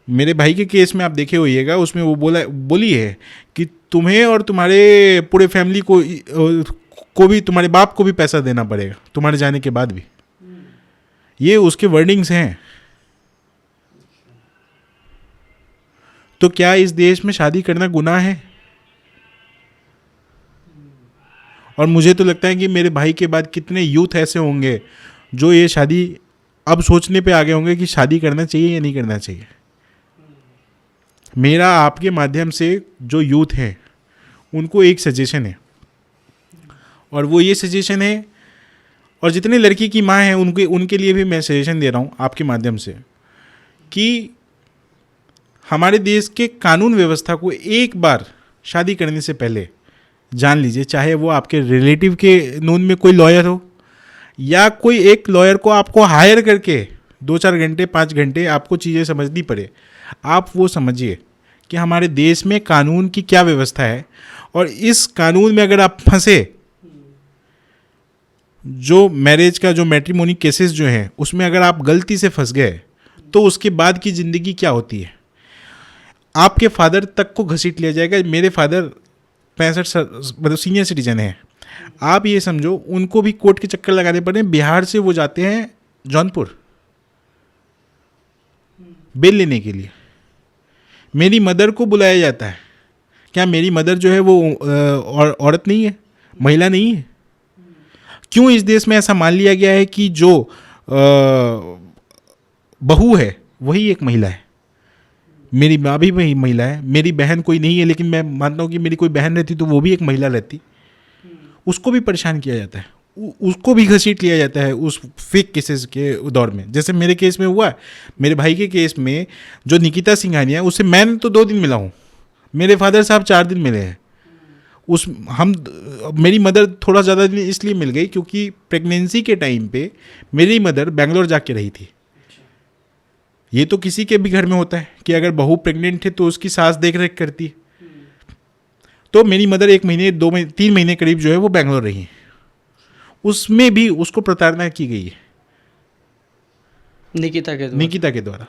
मेरे भाई के केस में आप देखे होइएगा, उसमें वो बोली है कि तुम्हें और तुम्हारे पूरे फैमिली को भी, तुम्हारे बाप को भी पैसा देना पड़ेगा तुम्हारे जाने के बाद भी। ये उसके वर्डिंग्स हैं। तो क्या इस देश में शादी करना गुनाह है? और मुझे तो लगता है कि मेरे भाई के बाद कितने यूथ ऐसे होंगे जो ये शादी अब सोचने पे आ गए होंगे कि शादी करना चाहिए या नहीं करना चाहिए। मेरा आपके माध्यम से जो यूथ है उनको एक सजेशन है, और वो ये सजेशन है, और जितने लड़की की माँ हैं उनके लिए भी मैं सजेशन दे रहा हूँ आपके माध्यम से, कि हमारे देश के कानून व्यवस्था को एक बार शादी करने से पहले जान लीजिए। चाहे वो आपके रिलेटिव के नून में कोई लॉयर हो, या कोई एक लॉयर को आपको हायर करके 2-4 घंटे 5 घंटे आपको चीज़ें समझनी पड़े, आप वो समझिए कि हमारे देश में कानून की क्या व्यवस्था है। और इस कानून में अगर आप फंसे, जो मैरिज का जो मैट्रिमोनी केसेस जो हैं उसमें अगर आप गलती से फंस गए तो उसके बाद की ज़िंदगी क्या होती है। आपके फादर तक को घसीट लिया जाएगा। मेरे फादर 65 मतलब सीनियर सिटीजन है, आप ये समझो उनको भी कोर्ट के चक्कर लगाने पड़े। बिहार से वो जाते हैं जौनपुर बेल लेने के लिए, मेरी मदर को बुलाया जाता है। क्या मेरी मदर जो है वो औरत नहीं है, महिला नहीं है? क्यों इस देश में ऐसा मान लिया गया है कि जो बहू है वही एक महिला है, मेरी माँ भी वही महिला है, मेरी बहन कोई नहीं है, लेकिन मैं मानता हूँ कि मेरी कोई बहन रहती तो वो भी एक महिला रहती, उसको भी परेशान किया जाता है, उसको भी घसीट लिया जाता है उस फेक केसेस के दौर में। जैसे मेरे केस में हुआ, मेरे भाई के केस में जो निकिता सिंघानिया, उससे मैं तो 2 दिन मिला हूँ, मेरे फादर साहब 4 दिन मिले हैं। मेरी मदर थोड़ा ज़्यादा दिन इसलिए मिल गई क्योंकि प्रेगनेंसी के टाइम पे मेरी मदर बेंगलोर जाके रही थी। ये तो किसी के भी घर में होता है कि अगर बहू प्रेग्नेंट है तो उसकी सास देख रेख करती है। तो मेरी मदर 1 महीने 2 महीने 3 महीने करीब जो है वो बेंगलोर रही है, उसमें भी उसको प्रताड़ना की गई है निकिता के द्वारा।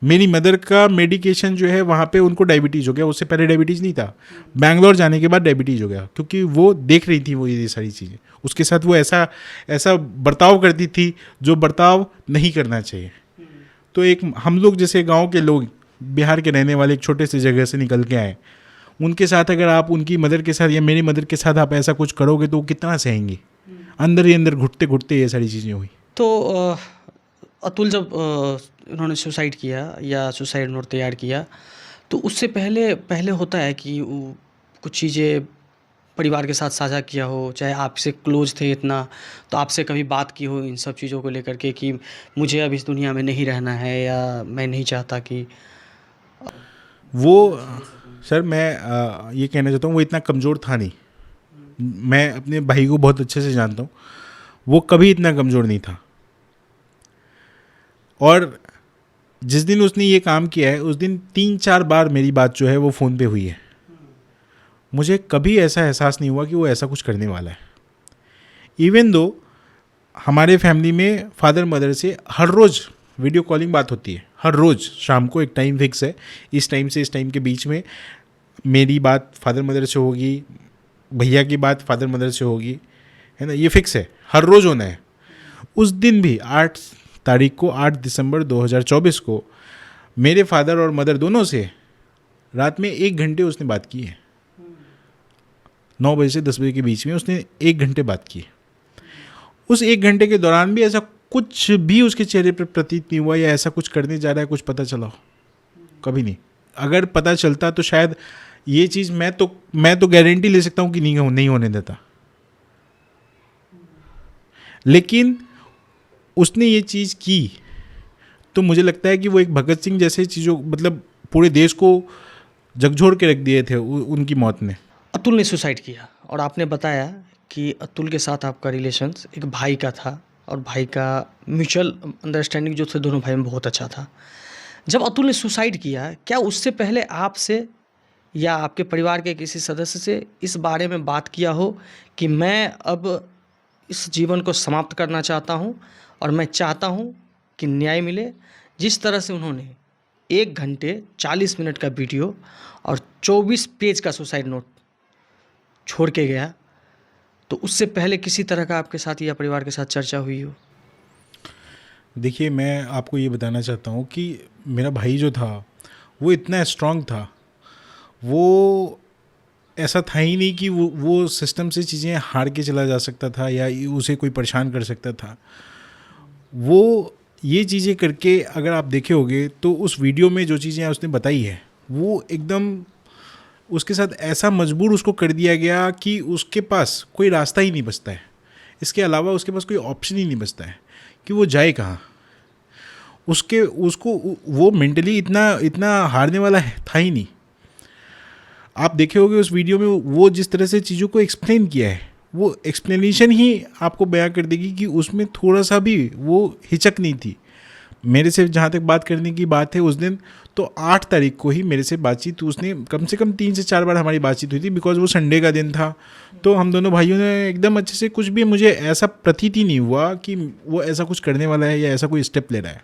मेरी मदर का मेडिकेशन जो है वहाँ पे उनको डायबिटीज़ हो गया, उससे पहले डायबिटीज़ नहीं था, बैंगलोर जाने के बाद डायबिटीज़ हो गया, क्योंकि वो देख रही थी वो ये सारी चीज़ें, उसके साथ वो ऐसा बर्ताव करती थी जो बर्ताव नहीं करना चाहिए। तो एक हम लोग जैसे गांव के लोग, बिहार के रहने वाले, एक छोटे से जगह से निकल के आए, उनके साथ अगर आप उनकी मदर के साथ या मेरी मदर के साथ आप ऐसा कुछ करोगे तो वो कितना सहेंगे। अंदर ही अंदर घुटते घुटते ये सारी चीज़ें हुई। तो अतुल जब उन्होंने सुसाइड किया या सुसाइड नोट तैयार किया, तो उससे पहले होता है कि कुछ चीज़ें परिवार के साथ साझा किया हो, चाहे आपसे क्लोज थे इतना, तो आपसे कभी बात की हो इन सब चीज़ों को लेकर के कि मुझे अब इस दुनिया में नहीं रहना है या मैं नहीं चाहता कि वो सर मैं ये कहना चाहता हूँ वो इतना कमज़ोर था नहीं। मैं अपने भाई को बहुत अच्छे से जानता हूँ, वो कभी इतना कमज़ोर नहीं था। और जिस दिन उसने ये काम किया है उस दिन 3-4 बार मेरी बात जो है वो फ़ोन पे हुई है। मुझे कभी ऐसा एहसास नहीं हुआ कि वो ऐसा कुछ करने वाला है। इवन दो हमारे फैमिली में फादर मदर से हर रोज़ वीडियो कॉलिंग बात होती है, हर रोज़ शाम को एक टाइम फिक्स है, इस टाइम से इस टाइम के बीच में मेरी बात फादर मदर से होगी, भैया की बात फादर मदर से होगी, है ना, ये फिक्स है, हर रोज़ होना है। उस दिन भी 8 तारीख को 8 दिसंबर 2024 को मेरे फादर और मदर दोनों से रात में 1 घंटे उसने बात की है। 9 बजे से 10 बजे के बीच में उसने 1 घंटे बात की। उस 1 घंटे के दौरान भी ऐसा कुछ भी उसके चेहरे पर प्रतीत नहीं हुआ या ऐसा कुछ करने जा रहा है कुछ पता चला हो, कभी नहीं। अगर पता चलता तो शायद ये चीज़ मैं तो गारंटी ले सकता हूँ कि नहीं होने देता। लेकिन उसने ये चीज़ की तो मुझे लगता है कि वो एक भगत सिंह जैसे चीज़ों, मतलब पूरे देश को झकझोर के रख दिए थे उनकी मौत ने। अतुल ने सुसाइड किया और आपने बताया कि अतुल के साथ आपका रिलेशंस एक भाई का था और भाई का म्यूचुअल अंडरस्टैंडिंग जो थे दोनों भाई में बहुत अच्छा था। जब अतुल ने सुसाइड किया, क्या उससे पहले आपसे या आपके परिवार के किसी सदस्य से इस बारे में बात किया हो कि मैं अब इस जीवन को समाप्त करना चाहता हूं और मैं चाहता हूं कि न्याय मिले? जिस तरह से उन्होंने 1 घंटे 40 मिनट का वीडियो और 24 पेज का सुसाइड नोट छोड़ के गया, तो उससे पहले किसी तरह का आपके साथ या परिवार के साथ चर्चा हुई हो? देखिए, मैं आपको ये बताना चाहता हूँ कि मेरा भाई जो था वो इतना स्ट्रांग था, वो ऐसा था ही नहीं कि वो सिस्टम से चीज़ें हार के चला जा सकता था या उसे कोई परेशान कर सकता था। वो ये चीज़ें करके, अगर आप देखे होंगे तो उस वीडियो में जो चीज़ें उसने बताई है वो एकदम उसके साथ ऐसा मजबूर उसको कर दिया गया कि उसके पास कोई रास्ता ही नहीं बचता है, इसके अलावा उसके पास कोई ऑप्शन ही नहीं बचता है कि वो जाए कहाँ। उसको वो मेंटली इतना हारने वाला था ही नहीं। आप देखे होंगे उस वीडियो में वो जिस तरह से चीज़ों को एक्सप्लेन किया है, वो एक्सप्लेनेशन ही आपको बयां कर देगी कि उसमें थोड़ा सा भी वो हिचक नहीं थी। मेरे से जहाँ तक बात करने की बात है, उस दिन तो 8 तारीख को ही मेरे से बातचीत, उसने कम से कम 3 से 4 बार हमारी बातचीत हुई थी, बिकॉज वो संडे का दिन था। तो हम दोनों भाइयों ने एकदम अच्छे से, कुछ भी मुझे ऐसा प्रतीत ही नहीं हुआ कि वो ऐसा कुछ करने वाला है या ऐसा कोई स्टेप ले रहा है।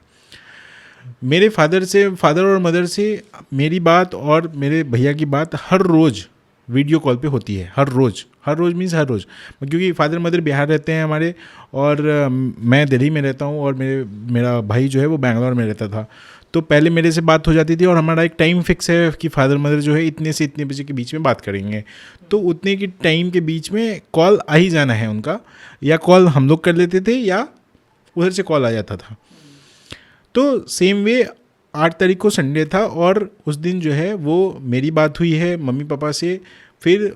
मेरे फादर और मदर से मेरी बात और मेरे भैया की बात हर रोज़ वीडियो कॉल पे होती है। हर रोज़ मीन्स हर रोज़, क्योंकि फादर मदर बिहार रहते हैं हमारे और मैं दिल्ली में रहता हूँ और मेरा भाई जो है वो बैंगलोर में रहता था। तो पहले मेरे से बात हो जाती थी और हमारा एक टाइम फिक्स है कि फादर मदर जो है इतने से इतने बजे के बीच में बात करेंगे। तो उतने की टाइम के बीच में कॉल आ ही जाना है उनका, या कॉल हम लोग कर लेते थे या उधर से कॉल आ जाता था। तो सेम वे 8 तारीख को संडे था और उस दिन जो है वो मेरी बात हुई है मम्मी पापा से, फिर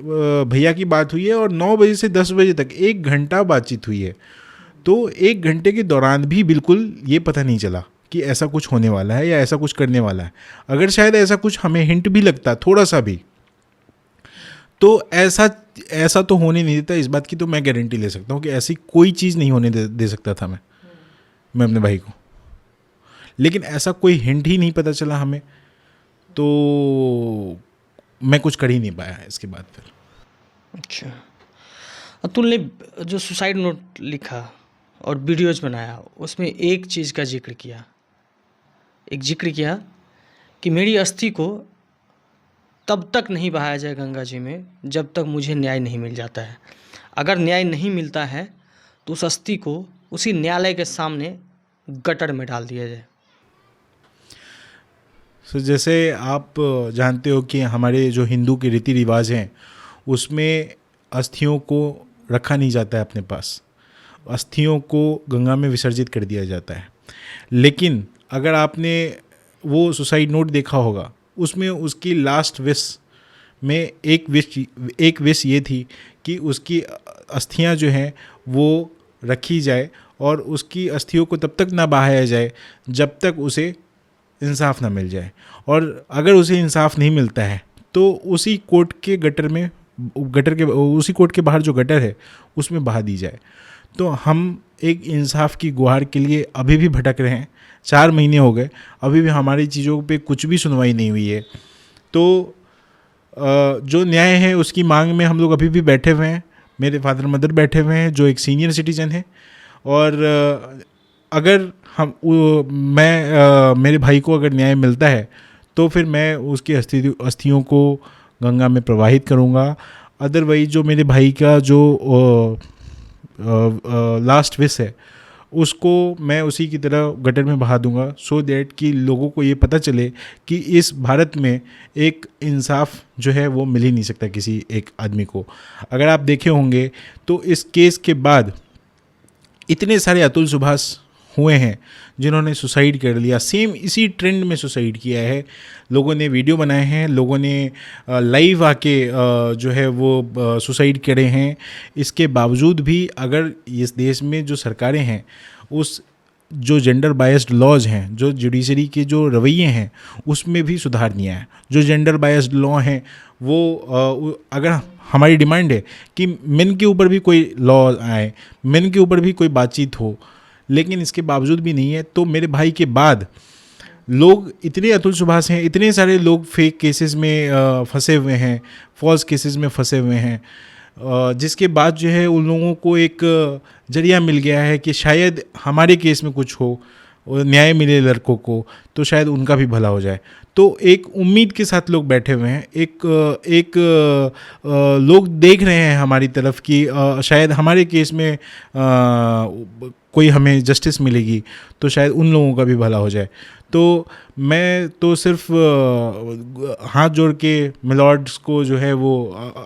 भैया की बात हुई है और 9 बजे से 10 बजे तक 1 घंटा बातचीत हुई है। तो 1 घंटे के दौरान भी बिल्कुल ये पता नहीं चला कि ऐसा कुछ होने वाला है या ऐसा कुछ करने वाला है। अगर शायद ऐसा कुछ हमें हिंट भी लगता थोड़ा सा भी, तो ऐसा तो होने नहीं देता। इस बात की तो मैं गारंटी ले सकता हूँ कि ऐसी कोई चीज़ नहीं होने दे सकता था मैं अपने भाई को। लेकिन ऐसा कोई हिंट ही नहीं पता चला हमें, तो मैं कुछ कर ही नहीं पाया इसके बाद फिर। अच्छा, अतुल ने जो सुसाइड नोट लिखा और वीडियोज़ बनाया, उसमें एक चीज़ का जिक्र किया कि मेरी अस्थि को तब तक नहीं बहाया जाए गंगा जी में जब तक मुझे न्याय नहीं मिल जाता है। अगर न्याय नहीं मिलता है तो उस अस्थि को उसी न्यायालय के सामने गटर में डाल दिया जाए। जैसे आप जानते हो कि हमारे जो हिंदू के रीति रिवाज हैं उसमें अस्थियों को रखा नहीं जाता है अपने पास, अस्थियों को गंगा में विसर्जित कर दिया जाता है। लेकिन अगर आपने वो सुसाइड नोट देखा होगा, उसमें उसकी लास्ट विश में एक विश ये थी कि उसकी अस्थियां जो हैं वो रखी जाए और उसकी अस्थियों को तब तक ना बहाया जाए जब तक उसे इंसाफ ना मिल जाए। और अगर उसे इंसाफ नहीं मिलता है तो उसी कोर्ट के उसी कोर्ट के बाहर जो गटर है उसमें बहा दी जाए। तो हम एक इंसाफ की गुहार के लिए अभी भी भटक रहे हैं। 4 महीने हो गए, अभी भी हमारी चीज़ों पे कुछ भी सुनवाई नहीं हुई है। तो जो न्याय है उसकी मांग में हम लोग अभी भी बैठे हुए हैं। मेरे फादर मदर बैठे हुए हैं जो एक सीनियर सिटीजन है, और अगर मेरे भाई को अगर न्याय मिलता है तो फिर मैं उसकी अस्थियों को गंगा में प्रवाहित करूँगा। अदरवाइज जो मेरे भाई का जो लास्ट विश है उसको मैं उसी की तरह गटर में बहा दूंगा, सो दैट कि लोगों को ये पता चले कि इस भारत में एक इंसाफ जो है वो मिल ही नहीं सकता किसी एक आदमी को। अगर आप देखे होंगे तो इस केस के बाद इतने सारे अतुल सुभाष हुए हैं जिन्होंने सुसाइड कर लिया, सेम इसी ट्रेंड में सुसाइड किया है। लोगों ने वीडियो बनाए हैं, लोगों ने लाइव आके जो है वो सुसाइड करे हैं। इसके बावजूद भी अगर इस देश में जो सरकारें हैं उस जो जेंडर बायस्ड लॉज हैं, जो जुडिशरी के जो रवैये हैं उसमें भी सुधार नहीं आया। जो जेंडर बायस्ड लॉ हैं वो अगर हमारी डिमांड है कि मेन के ऊपर भी कोई लॉ आए, मेन के ऊपर भी कोई बातचीत हो, लेकिन इसके बावजूद भी नहीं है। तो मेरे भाई के बाद लोग इतने अतुल सुभाष हैं, इतने सारे लोग फेक केसेस में फंसे हुए हैं, फॉल्स केसेस में फंसे हुए हैं, जिसके बाद जो है उन लोगों को एक जरिया मिल गया है कि शायद हमारे केस में कुछ हो, न्याय मिले लड़कों को, तो शायद उनका भी भला हो जाए। तो एक उम्मीद के साथ लोग बैठे हुए हैं, एक लोग देख रहे हैं हमारी तरफ कि शायद हमारे केस में कोई हमें जस्टिस मिलेगी, तो शायद उन लोगों का भी भला हो जाए। तो मैं तो सिर्फ हाथ जोड़ के मिलॉर्ड्स को जो है वो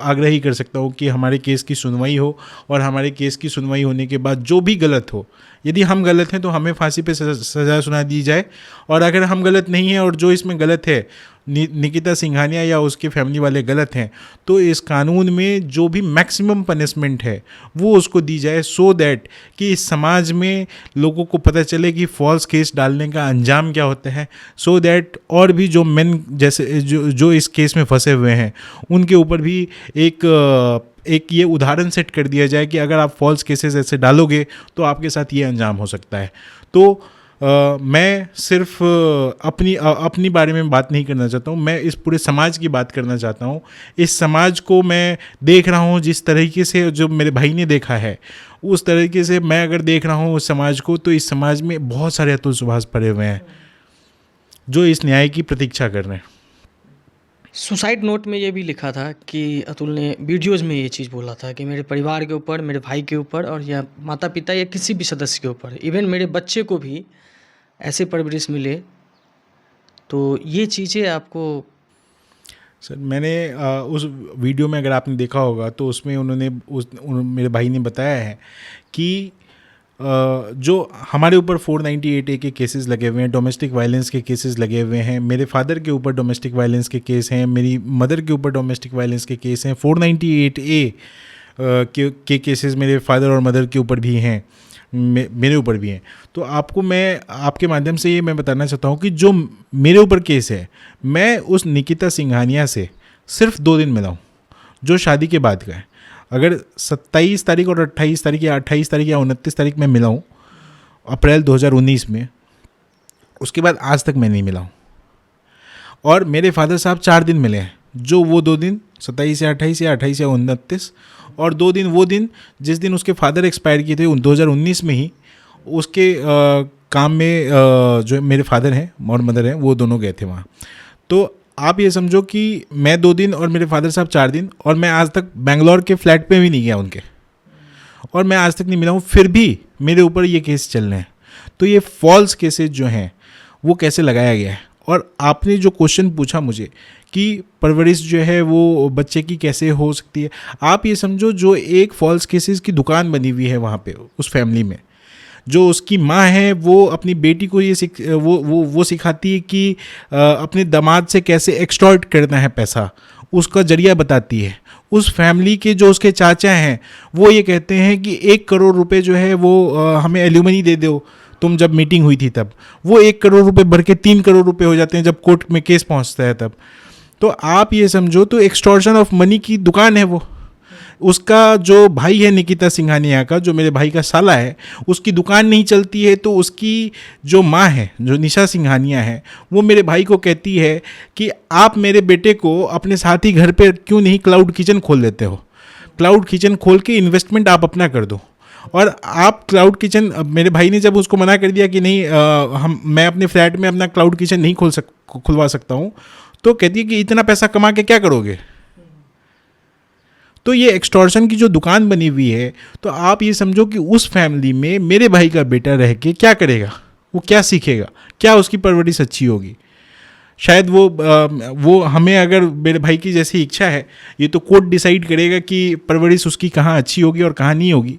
आग्रह ही कर सकता हूँ कि हमारे केस की सुनवाई हो, और हमारे केस की सुनवाई होने के बाद जो भी गलत हो, यदि हम गलत हैं तो हमें फांसी पे सज़ा सुना दी जाए, और अगर हम गलत नहीं हैं और जो इसमें गलत है निकिता सिंघानिया या उसके फैमिली वाले गलत हैं, तो इस कानून में जो भी मैक्सिमम पनिशमेंट है वो उसको दी जाए, सो दैट कि इस समाज में लोगों को पता चले कि फॉल्स केस डालने का अंजाम क्या होता है, सो दैट और भी जो मेन जैसे जो इस केस में फंसे हुए हैं उनके ऊपर भी एक ये उदाहरण सेट कर दिया जाए कि अगर आप फॉल्स केसेस ऐसे डालोगे तो आपके साथ ये अंजाम हो सकता है। तो मैं सिर्फ अपनी बारे में बात नहीं करना चाहता हूँ, मैं इस पूरे समाज की बात करना चाहता हूँ। इस समाज को मैं देख रहा हूँ जिस तरीके से जो मेरे भाई ने देखा है, उस तरीके से मैं अगर देख रहा हूँ उस समाज को, तो इस समाज में बहुत सारे अतुल सुभाष पड़े हुए हैं जो इस न्याय की प्रतीक्षा कर रहे हैं। सुसाइड नोट में ये भी लिखा था कि अतुल ने वीडियोज़ में ये चीज़ बोला था कि मेरे परिवार के ऊपर, मेरे भाई के ऊपर, और या माता पिता या किसी भी सदस्य के ऊपर, इवन मेरे बच्चे को भी ऐसे परवरिश मिले। तो ये चीज़ें आपको सर मैंने उस वीडियो में अगर आपने देखा होगा तो उसमें मेरे भाई ने बताया है कि जो हमारे ऊपर 498A के केसेस लगे हुए हैं, डोमेस्टिक वायलेंस के केसेस लगे हुए हैं, मेरे फादर के ऊपर डोमेस्टिक वायलेंस के केस हैं, मेरी मदर के ऊपर डोमेस्टिक वायलेंस के केस हैं, 498A के केसेस मेरे फादर और मदर के ऊपर भी हैं, मेरे ऊपर भी हैं। तो आपको मैं आपके माध्यम से ये मैं बताना चाहता हूँ कि जो मेरे ऊपर केस है, मैं उस निकिता सिंघानिया से सिर्फ 2 दिन मिला हूँ, जो शादी के बाद का है। अगर 27 तारीख और 28 तारीख या 28 तारीख या 29 तारीख में मिला हूँ अप्रैल 2019 में, उसके बाद आज तक मैं नहीं मिला हूँ। और मेरे फादर साहब 4 दिन मिले हैं, जो वो 2 दिन 27 या 28 या 28 या 29, और 2 दिन वो दिन जिस दिन उसके फादर एक्सपायर किए थे 2019 में ही, उसके काम में जो मेरे फादर हैं और मदर हैं वो दोनों गए थे वहाँ। तो आप ये समझो कि मैं 2 दिन और मेरे फादर साहब 4 दिन, और मैं आज तक बेंगलोर के फ्लैट पे भी नहीं गया उनके, और मैं आज तक नहीं मिला हूँ, फिर भी मेरे ऊपर ये केस चल रहे हैं। तो ये फॉल्स केसेस जो हैं वो कैसे लगाया गया है। और आपने जो क्वेश्चन पूछा मुझे कि परवरिश जो है वो बच्चे की कैसे हो सकती है, आप ये समझो जो एक फॉल्स केसेस की दुकान बनी हुई है वहाँ पे उस फैमिली में, जो उसकी माँ है वो अपनी बेटी को ये वो सिखाती है कि अपने दामाद से कैसे एक्सटॉर्ट करना है पैसा, उसका जरिया बताती है। उस फैमिली के जो उसके चाचा हैं वो ये कहते हैं कि 1 करोड़ रुपए जो है वो हमें एल्यूमनी दे दो, तुम जब मीटिंग हुई थी तब। वो 1 करोड़ रुपए भर के 3 करोड़ रुपए हो जाते हैं जब कोर्ट में केस पहुंचता है तब। तो आप ये समझो, तो एक्सटॉर्शन ऑफ मनी की दुकान है वो। उसका जो भाई है निकिता सिंघानिया का, जो मेरे भाई का साला है, उसकी दुकान नहीं चलती है, तो उसकी जो माँ है, जो निशा सिंघानिया है, वो मेरे भाई को कहती है कि आप मेरे बेटे को अपने साथ ही घर पे क्यों नहीं क्लाउड किचन खोल देते हो, क्लाउड किचन खोल के इन्वेस्टमेंट आप अपना कर दो। और आप क्लाउड किचन, मेरे भाई ने जब उसको मना कर दिया कि नहीं मैं अपने फ्लैट में अपना क्लाउड किचन नहीं खुलवा सकता हूँ, तो कहती है कि इतना पैसा कमा के क्या करोगे। तो ये एक्सटॉर्शन की जो दुकान बनी हुई है, तो आप ये समझो कि उस फैमिली में मेरे भाई का बेटा रह के क्या करेगा, वो क्या सीखेगा, क्या उसकी परवरिश अच्छी होगी। शायद वो हमें, अगर मेरे भाई की जैसी इच्छा है, ये तो कोर्ट डिसाइड करेगा कि परवरिश उसकी कहाँ अच्छी होगी और कहाँ नहीं होगी।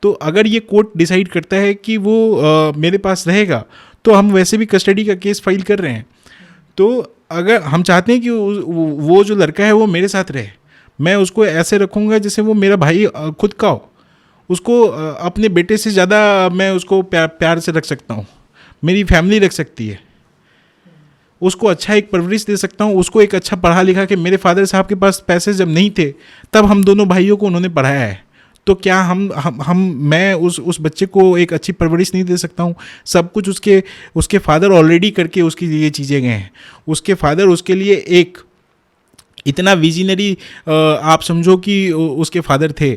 तो अगर ये कोर्ट डिसाइड करता है कि वो मेरे पास रहेगा, तो हम वैसे भी कस्टडी का केस फाइल कर रहे हैं। तो अगर हम चाहते हैं कि वो जो लड़का है वो मेरे साथ रहे, मैं उसको ऐसे रखूँगा जैसे वो मेरा भाई खुद का हो। उसको अपने बेटे से ज़्यादा मैं उसको प्यार से रख सकता हूँ, मेरी फैमिली रख सकती है, उसको अच्छा एक परवरिश दे सकता हूँ, उसको एक अच्छा पढ़ा लिखा के, मेरे फादर साहब के पास पैसे जब नहीं थे तब हम दोनों भाइयों को उन्होंने पढ़ाया है। तो क्या मैं उस बच्चे को एक अच्छी परवरिश नहीं दे सकता हूँ? सब कुछ उसके फादर ऑलरेडी करके उसकी ये चीज़ें गए हैं। उसके फादर उसके लिए एक इतना विजनरी, आप समझो कि उसके फादर थे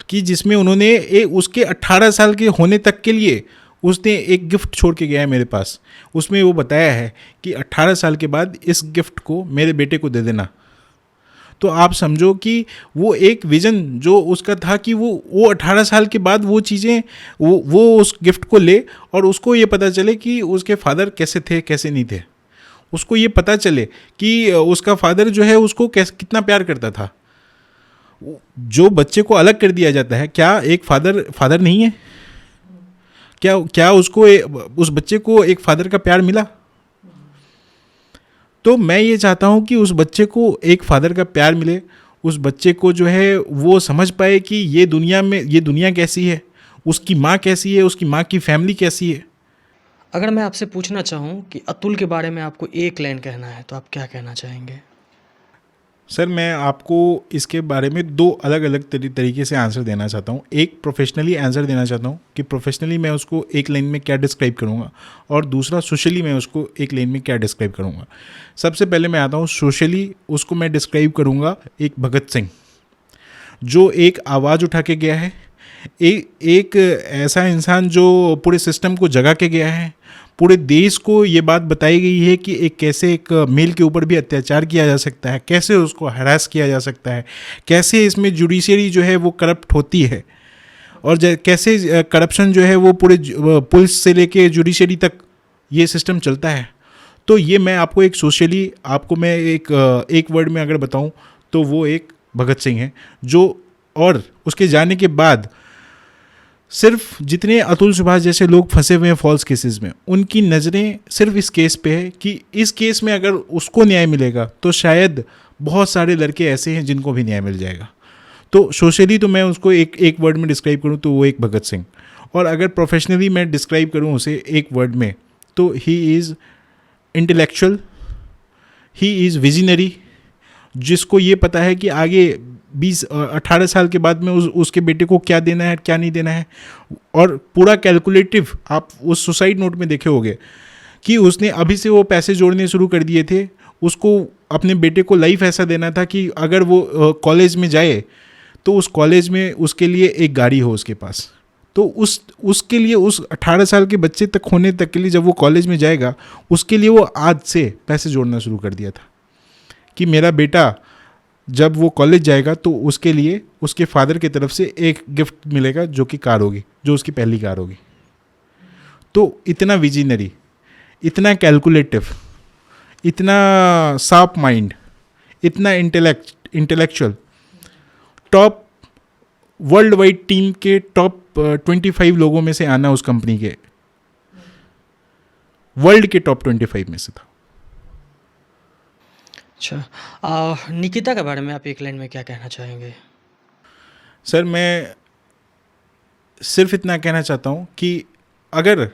कि जिसमें उन्होंने उसके 18 साल के होने तक के लिए उसने एक गिफ्ट छोड़ के गया है मेरे पास। उसमें वो बताया है कि 18 साल के बाद इस गिफ्ट को मेरे बेटे को दे देना। तो आप समझो कि वो एक विज़न जो उसका था कि वो 18 साल के बाद वो चीज़ें, वो उस गिफ्ट को ले और उसको ये पता चले कि उसके फादर कैसे थे कैसे नहीं थे। उसको ये पता चले कि उसका फादर जो है उसको कितना प्यार करता था। जो बच्चे को अलग कर दिया जाता है, क्या एक फादर नहीं है? क्या उसको उस बच्चे को एक फादर का प्यार मिला? तो मैं ये चाहता हूँ कि उस बच्चे को एक फादर का प्यार मिले, उस बच्चे को जो है वो समझ पाए कि ये दुनिया कैसी है, उसकी माँ कैसी है, उसकी माँ की फैमिली कैसी है। अगर मैं आपसे पूछना चाहूँ कि अतुल के बारे में आपको एक लाइन कहना है, तो आप क्या कहना चाहेंगे? सर, मैं आपको इसके बारे में 2 अलग अलग तरीके से आंसर देना चाहता हूँ। एक प्रोफेशनली आंसर देना चाहता हूँ कि प्रोफेशनली मैं उसको एक लाइन में क्या डिस्क्राइब करूँगा, और दूसरा सोशली मैं उसको एक लाइन में क्या डिस्क्राइब करूँगा। सबसे पहले मैं आता हूँ सोशली, उसको मैं डिस्क्राइब करूँगा एक भगत सिंह, जो एक आवाज़ उठा के गया है, एक ऐसा इंसान जो पूरे सिस्टम को जगा के गया है। पूरे देश को ये बात बताई गई है कि कैसे एक मेल के ऊपर भी अत्याचार किया जा सकता है, कैसे उसको हरास किया जा सकता है, कैसे इसमें जुडिशरी जो है वो करप्ट होती है, और कैसे करप्शन जो है वो पूरे पुलिस से लेके जुडिशरी तक ये सिस्टम चलता है। तो ये मैं आपको एक सोशली, आपको मैं एक वर्ड में अगर बताऊं तो वो एक भगत सिंह है, जो, और उसके जाने के बाद सिर्फ जितने अतुल सुभाष जैसे लोग फंसे हुए हैं फॉल्स केसेस में, उनकी नज़रें सिर्फ इस केस पे है कि इस केस में अगर उसको न्याय मिलेगा तो शायद बहुत सारे लड़के ऐसे हैं जिनको भी न्याय मिल जाएगा। तो सोशली तो मैं उसको एक वर्ड में डिस्क्राइब करूँ तो वो एक भगत सिंह, और अगर प्रोफेशनली मैं डिस्क्राइब करूँ उसे एक वर्ड में तो he is intellectual, he is visionary, जिसको ये पता है कि आगे 18 साल के बाद में उसके बेटे को क्या देना है क्या नहीं देना है, और पूरा कैलकुलेटिव। आप उस सुसाइड नोट में देखे होंगे कि उसने अभी से वो पैसे जोड़ने शुरू कर दिए थे, उसको अपने बेटे को लाइफ ऐसा देना था कि अगर वो कॉलेज में जाए तो उस कॉलेज में उसके लिए एक गाड़ी हो उसके पास। तो उसके लिए उस 18 साल के बच्चे तक होने तक के लिए जब वो कॉलेज में जाएगा उसके लिए वो आज से पैसे जोड़ना शुरू कर दिया था कि मेरा बेटा जब वो कॉलेज जाएगा तो उसके लिए उसके फादर की तरफ से एक गिफ्ट मिलेगा जो कि कार होगी, जो उसकी पहली कार होगी। तो इतना विजनरी, इतना कैलकुलेटिव, इतना शार्प माइंड, इतना intellectual, top world wide team के टॉप 25 लोगों में से आना, उस कंपनी के वर्ल्ड के टॉप 25 में से था। अच्छा, निकिता के बारे में आप एक लाइन में क्या कहना चाहेंगे? सर मैं सिर्फ इतना कहना चाहता हूँ कि अगर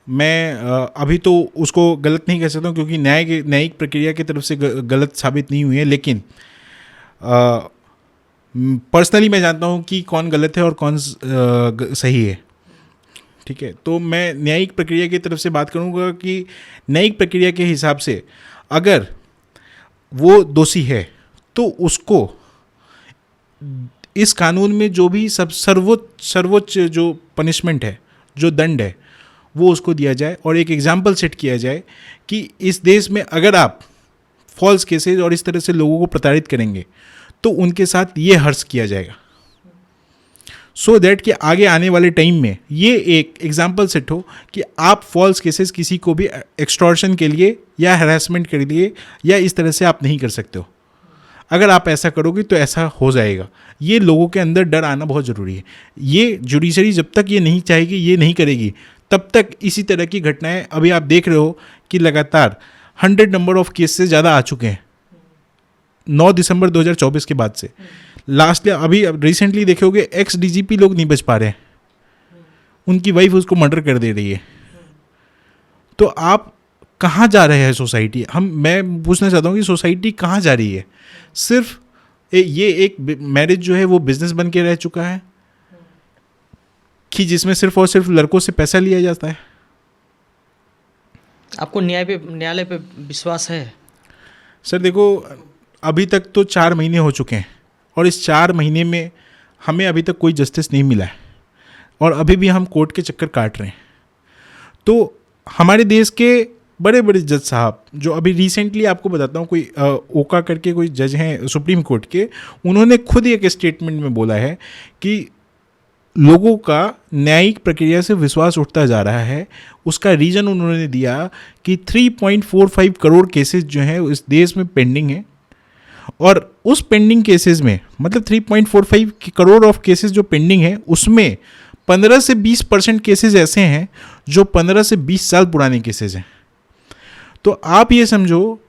मैं अभी तो उसको गलत नहीं कह सकता हूँ क्योंकि न्यायिक प्रक्रिया की तरफ से गलत साबित नहीं हुई है, लेकिन पर्सनली मैं जानता हूँ कि कौन गलत है और कौन सही है। ठीक है, तो मैं न्यायिक प्रक्रिया की तरफ से बात करूँगा कि न्यायिक प्रक्रिया के हिसाब से अगर वो दोषी है तो उसको इस कानून में जो भी सर्वोच्च जो पनिशमेंट है, जो दंड है, वो उसको दिया जाए और एक एग्जाम्पल सेट किया जाए कि इस देश में अगर आप फॉल्स केसेस और इस तरह से लोगों को प्रताड़ित करेंगे तो उनके साथ ये हर्ष किया जाएगा, सो दैट कि आगे आने वाले टाइम में ये एक एग्जाम्पल सेट हो कि आप फॉल्स केसेस किसी को भी एक्सटॉर्शन के लिए या हैरेसमेंट के लिए या इस तरह से आप नहीं कर सकते हो। अगर आप ऐसा करोगे तो ऐसा हो जाएगा। ये लोगों के अंदर डर आना बहुत ज़रूरी है। ये जुडिशरी जब तक ये नहीं चाहेगी, ये नहीं करेगी, तब तक इसी तरह की घटनाएं अभी आप देख रहे हो कि लगातार 100 नंबर ऑफ केस से ज़्यादा आ चुके हैं 9 दिसंबर 2024 के बाद से। लास्ट अभी रिसेंटली देखे होगे एक्स डीजीपी लोग नहीं बच पा रहे हैं, उनकी वाइफ उसको मर्डर कर दे रही है। तो आप कहाँ जा रहे हैं सोसाइटी? मैं पूछना चाहता हूँ कि सोसाइटी कहाँ जा रही है? सिर्फ ये एक मैरिज जो है वो बिजनेस बन के रह चुका है कि जिसमें सिर्फ और सिर्फ लड़कों से पैसा लिया जाता है। आपको न्यायालय पे विश्वास है? सर देखो, अभी तक तो 4 महीने हो चुके हैं और इस 4 महीने में हमें अभी तक कोई जस्टिस नहीं मिला है और अभी भी हम कोर्ट के चक्कर काट रहे हैं। तो हमारे देश के बड़े बड़े जज साहब, जो अभी रिसेंटली आपको बताता हूँ, कोई ओका करके कोई जज हैं सुप्रीम कोर्ट के, उन्होंने खुद एक स्टेटमेंट में बोला है कि लोगों का न्यायिक प्रक्रिया से विश्वास उठता जा रहा है। उसका रीज़न उन्होंने दिया कि 3.45 करोड़ केसेस जो हैं इस देश में पेंडिंग हैं और उस पेंडिंग केसेस में, मतलब 3.45 करोड़ ऑफ केसेस जो पेंडिंग हैं, उसमें 15 से 20% केसेस ऐसे हैं जो 15 से 20 साल पुराने केसेस हैं। तो आप ये समझो,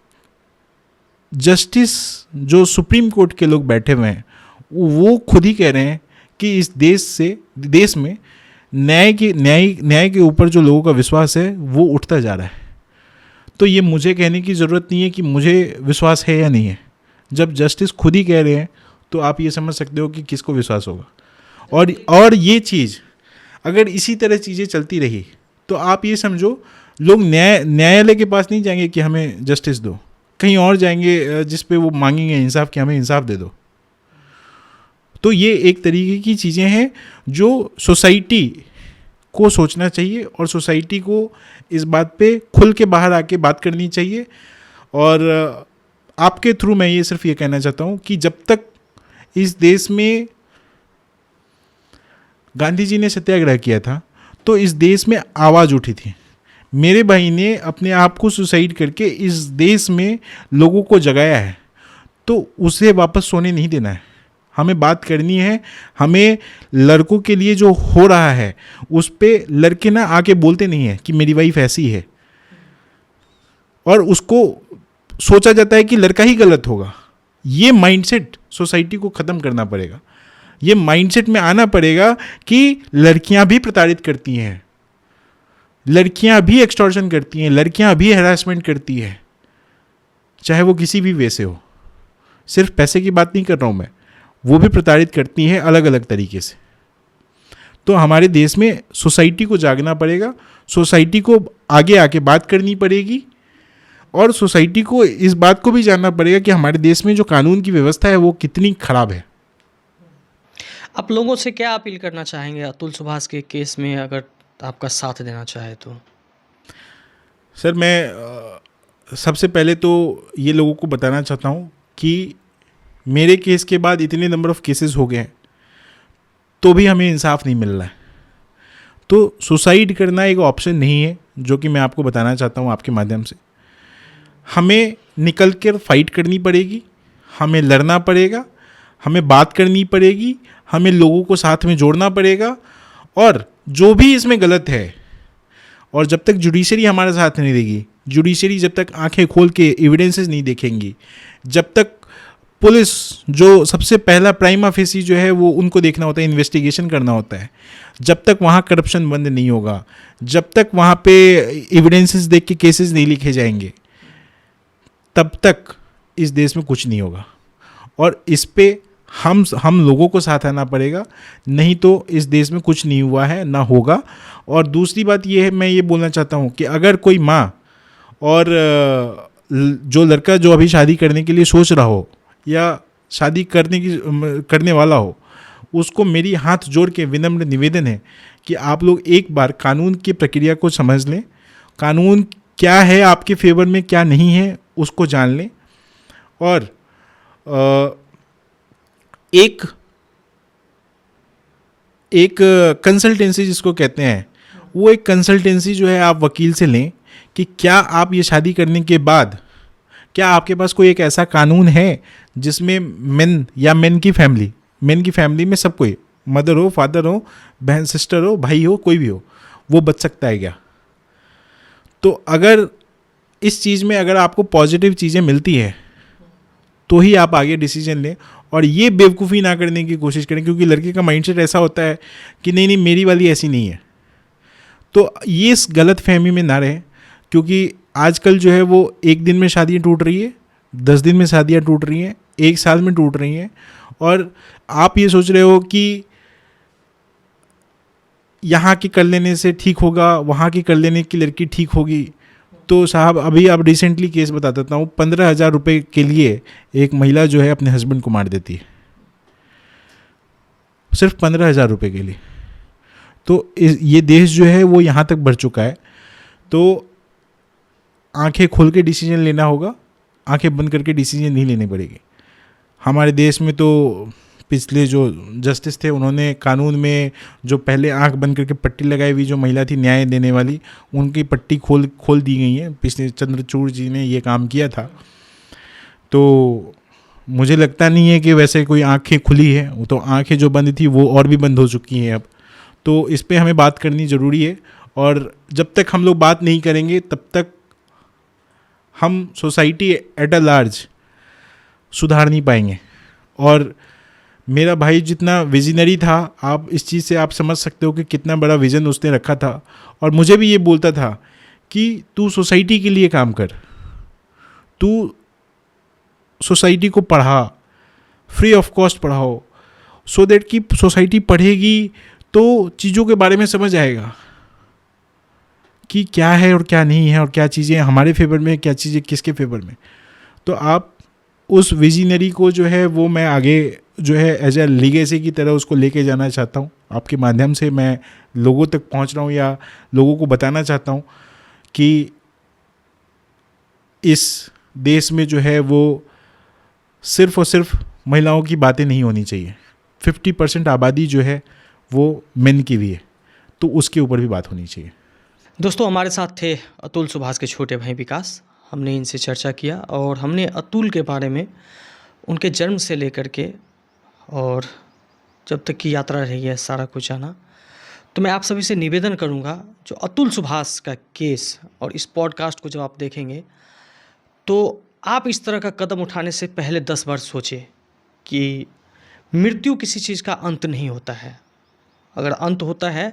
जस्टिस जो सुप्रीम कोर्ट के लोग बैठे हुए हैं वो खुद ही कह रहे हैं कि इस देश में न्याय के ऊपर जो लोगों का विश्वास है वो उठता जा रहा है। तो ये मुझे कहने की ज़रूरत नहीं है कि मुझे विश्वास है या नहीं है। जब जस्टिस खुद ही कह रहे हैं तो आप ये समझ सकते हो कि किसको विश्वास होगा। और ये चीज़ अगर इसी तरह चीज़ें चलती रही तो आप ये समझो, लोग न्यायालय के पास नहीं जाएंगे कि हमें जस्टिस दो, कहीं और जाएंगे जिस पे वो मांगेंगे इंसाफ, कि हमें इंसाफ दे दो। तो ये एक तरीके की चीज़ें हैं जो सोसाइटी को सोचना चाहिए और सोसाइटी को इस बात पे खुल के बाहर आके बात करनी चाहिए। और आपके थ्रू मैं ये सिर्फ ये कहना चाहता हूँ कि जब तक इस देश में गांधी जी ने सत्याग्रह किया था तो इस देश में आवाज़ उठी थी। मेरे भाई ने अपने आप को सुसाइड करके इस देश में लोगों को जगाया है, तो उसे वापस सोने नहीं देना है। हमें बात करनी है। हमें लड़कों के लिए जो हो रहा है उस पे लड़के ना आके बोलते नहीं है कि मेरी वाइफ ऐसी है, और उसको सोचा जाता है कि लड़का ही गलत होगा। ये माइंडसेट सोसाइटी को ख़त्म करना पड़ेगा। ये माइंडसेट में आना पड़ेगा कि लड़कियां भी प्रताड़ित करती हैं, लड़कियां भी एक्सटॉर्शन करती हैं, लड़कियां भी हैरासमेंट करती हैं, चाहे वो किसी भी वे से हो। सिर्फ पैसे की बात नहीं कर रहा हूं मैं, वो भी प्रताड़ित करती हैं अलग अलग तरीके से। तो हमारे देश में सोसाइटी को जागना पड़ेगा, सोसाइटी को आगे आके बात करनी पड़ेगी, और सोसाइटी को इस बात को भी जानना पड़ेगा कि हमारे देश में जो कानून की व्यवस्था है वो कितनी खराब है। आप लोगों से क्या अपील करना चाहेंगे अतुल सुभाष के केस में, अगर आपका साथ देना चाहे तो? सर, मैं सबसे पहले तो ये लोगों को बताना चाहता हूँ कि मेरे केस के बाद इतने नंबर ऑफ़ केसेस हो गए हैं तो भी हमें इंसाफ नहीं मिल रहा है। तो सुसाइड करना एक ऑप्शन नहीं है, जो कि मैं आपको बताना चाहता हूँ आपके माध्यम से। हमें निकल कर फाइट करनी पड़ेगी, हमें लड़ना पड़ेगा, हमें बात करनी पड़ेगी, हमें लोगों को साथ में जोड़ना पड़ेगा, और जो भी इसमें गलत है, और जब तक जुडिशरी हमारे साथ नहीं देगी, जुडिशरी जब तक आंखें खोल के एविडेंसेस नहीं देखेंगी, जब तक पुलिस जो सबसे पहला प्राइमा फेसी जो है वो उनको देखना होता है, इन्वेस्टिगेशन करना होता है, जब तक वहाँ करप्शन बंद नहीं होगा, जब तक वहाँ पे एविडेंसेस देख के केसेस नहीं लिखे जाएंगे, तब तक इस देश में कुछ नहीं होगा। और इस पे हम लोगों को साथ आना पड़ेगा, नहीं तो इस देश में कुछ नहीं हुआ है, ना होगा। और दूसरी बात ये है, मैं ये बोलना चाहता हूँ कि अगर कोई माँ और जो लड़का जो अभी शादी करने के लिए सोच रहा हो या शादी करने वाला हो, उसको मेरी हाथ जोड़ के विनम्र निवेदन है कि आप लोग एक बार कानून की प्रक्रिया को समझ लें, कानून क्या है आपके फेवर में, क्या नहीं है, उसको जान लें, और एक कंसल्टेंसी जिसको कहते हैं, वो एक कंसल्टेंसी जो है आप वकील से लें कि क्या आप ये शादी करने के बाद, क्या आपके पास कोई एक ऐसा कानून है जिसमें मेन की फैमिली में सब कोई, मदर हो, फादर हो, बहन सिस्टर हो, भाई हो, कोई भी हो, वो बच सकता है क्या? तो अगर इस चीज़ में अगर आपको पॉजिटिव चीज़ें मिलती है तो ही आप आगे डिसीजन लें, और ये बेवकूफ़ी ना करने की कोशिश करें, क्योंकि लड़के का माइंडसेट ऐसा होता है कि नहीं मेरी वाली ऐसी नहीं है। तो ये इस गलत फहमी में ना रहें, क्योंकि आजकल जो है वो एक दिन में शादियाँ टूट रही है, 10 दिन में शादियाँ टूट रही हैं, 1 साल में टूट रही हैं, और आप ये सोच रहे हो कि यहाँ की कर लेने से ठीक होगा, वहाँ की कर लेने की लड़की ठीक होगी। तो साहब, अभी आप रिसेंटली केस बता देता हूँ, 15,000 रुपये के लिए एक महिला जो है अपने हस्बैंड को मार देती है, सिर्फ 15,000 रुपये के लिए। तो ये देश जो है वो यहाँ तक बढ़ चुका है। तो आंखें खोल के डिसीजन लेना होगा, आंखें बंद करके डिसीजन नहीं लेने पड़ेगी। हमारे देश में तो पिछले जो जस्टिस थे, उन्होंने कानून में जो पहले आंख बंद करके पट्टी लगाई हुई जो महिला थी न्याय देने वाली, उनकी पट्टी खोल दी गई है। पिछले चंद्रचूड़ जी ने ये काम किया था। तो मुझे लगता नहीं है कि वैसे कोई आंखें खुली है, वो तो आंखें जो बंद थी वो और भी बंद हो चुकी हैं अब। तो इस पे हमें बात करनी ज़रूरी है, और जब तक हम लोग बात नहीं करेंगे तब तक हम सोसाइटी एट अ लार्ज सुधार नहीं पाएंगे। और मेरा भाई जितना विजनरी था, आप इस चीज़ से आप समझ सकते हो कि कितना बड़ा विज़न उसने रखा था, और मुझे भी ये बोलता था कि तू सोसाइटी के लिए काम कर, तू सोसाइटी को पढ़ा, फ्री ऑफ कॉस्ट पढ़ाओ, सो दैट कि सोसाइटी पढ़ेगी तो चीज़ों के बारे में समझ आएगा कि क्या है और क्या नहीं है, और क्या चीज़ें हमारे फेवर में, क्या चीज़ें किसके फेवर में। तो आप उस विजनरी को जो है वो मैं आगे जो है एज ए लीगेसी की तरह उसको लेके जाना चाहता हूँ। आपके माध्यम से मैं लोगों तक पहुँच रहा हूँ, या लोगों को बताना चाहता हूँ कि इस देश में जो है वो सिर्फ़ और सिर्फ महिलाओं की बातें नहीं होनी चाहिए। 50% आबादी जो है वो मेन की भी है, तो उसके ऊपर भी बात होनी चाहिए। दोस्तों, हमारे साथ थे अतुल सुभाष के छोटे भाई विकास। हमने इनसे चर्चा किया और हमने अतुल के बारे में, उनके जन्म से लेकर के और जब तक की यात्रा रही है सारा कुछ जाना। तो मैं आप सभी से निवेदन करूंगा, जो अतुल सुभाष का केस और इस पॉडकास्ट को जब आप देखेंगे तो आप इस तरह का कदम उठाने से पहले 10 बार सोचें कि मृत्यु किसी चीज़ का अंत नहीं होता है। अगर अंत होता है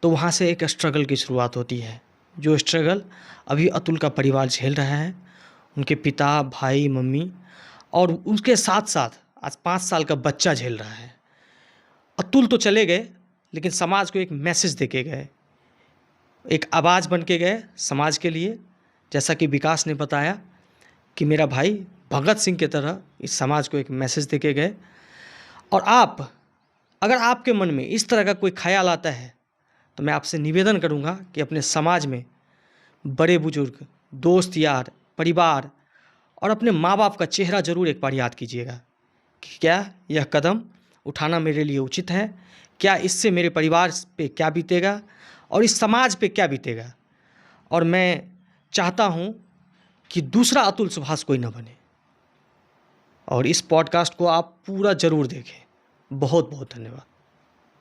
तो वहाँ से एक स्ट्रगल की शुरुआत होती है, जो स्ट्रगल अभी अतुल का परिवार झेल रहा है, उनके पिता, भाई, मम्मी और उसके साथ साथ आज 5 साल का बच्चा झेल रहा है। अतुल तो चले गए, लेकिन समाज को एक मैसेज दे के गए, एक आवाज़ बन के गए समाज के लिए। जैसा कि विकास ने बताया कि मेरा भाई भगत सिंह की तरह इस समाज को एक मैसेज दे के गए। और आप, अगर आपके मन में इस तरह का कोई ख्याल आता है तो मैं आपसे निवेदन करूंगा कि अपने समाज में बड़े बुजुर्ग, दोस्त यार, परिवार और अपने माँ बाप का चेहरा ज़रूर एक बार याद कीजिएगा कि क्या यह कदम उठाना मेरे लिए उचित है, क्या इससे मेरे परिवार पे क्या बीतेगा और इस समाज पे क्या बीतेगा। और मैं चाहता हूँ कि दूसरा अतुल सुभाष कोई ना बने। और इस पॉडकास्ट को आप पूरा ज़रूर देखें। बहुत बहुत धन्यवाद।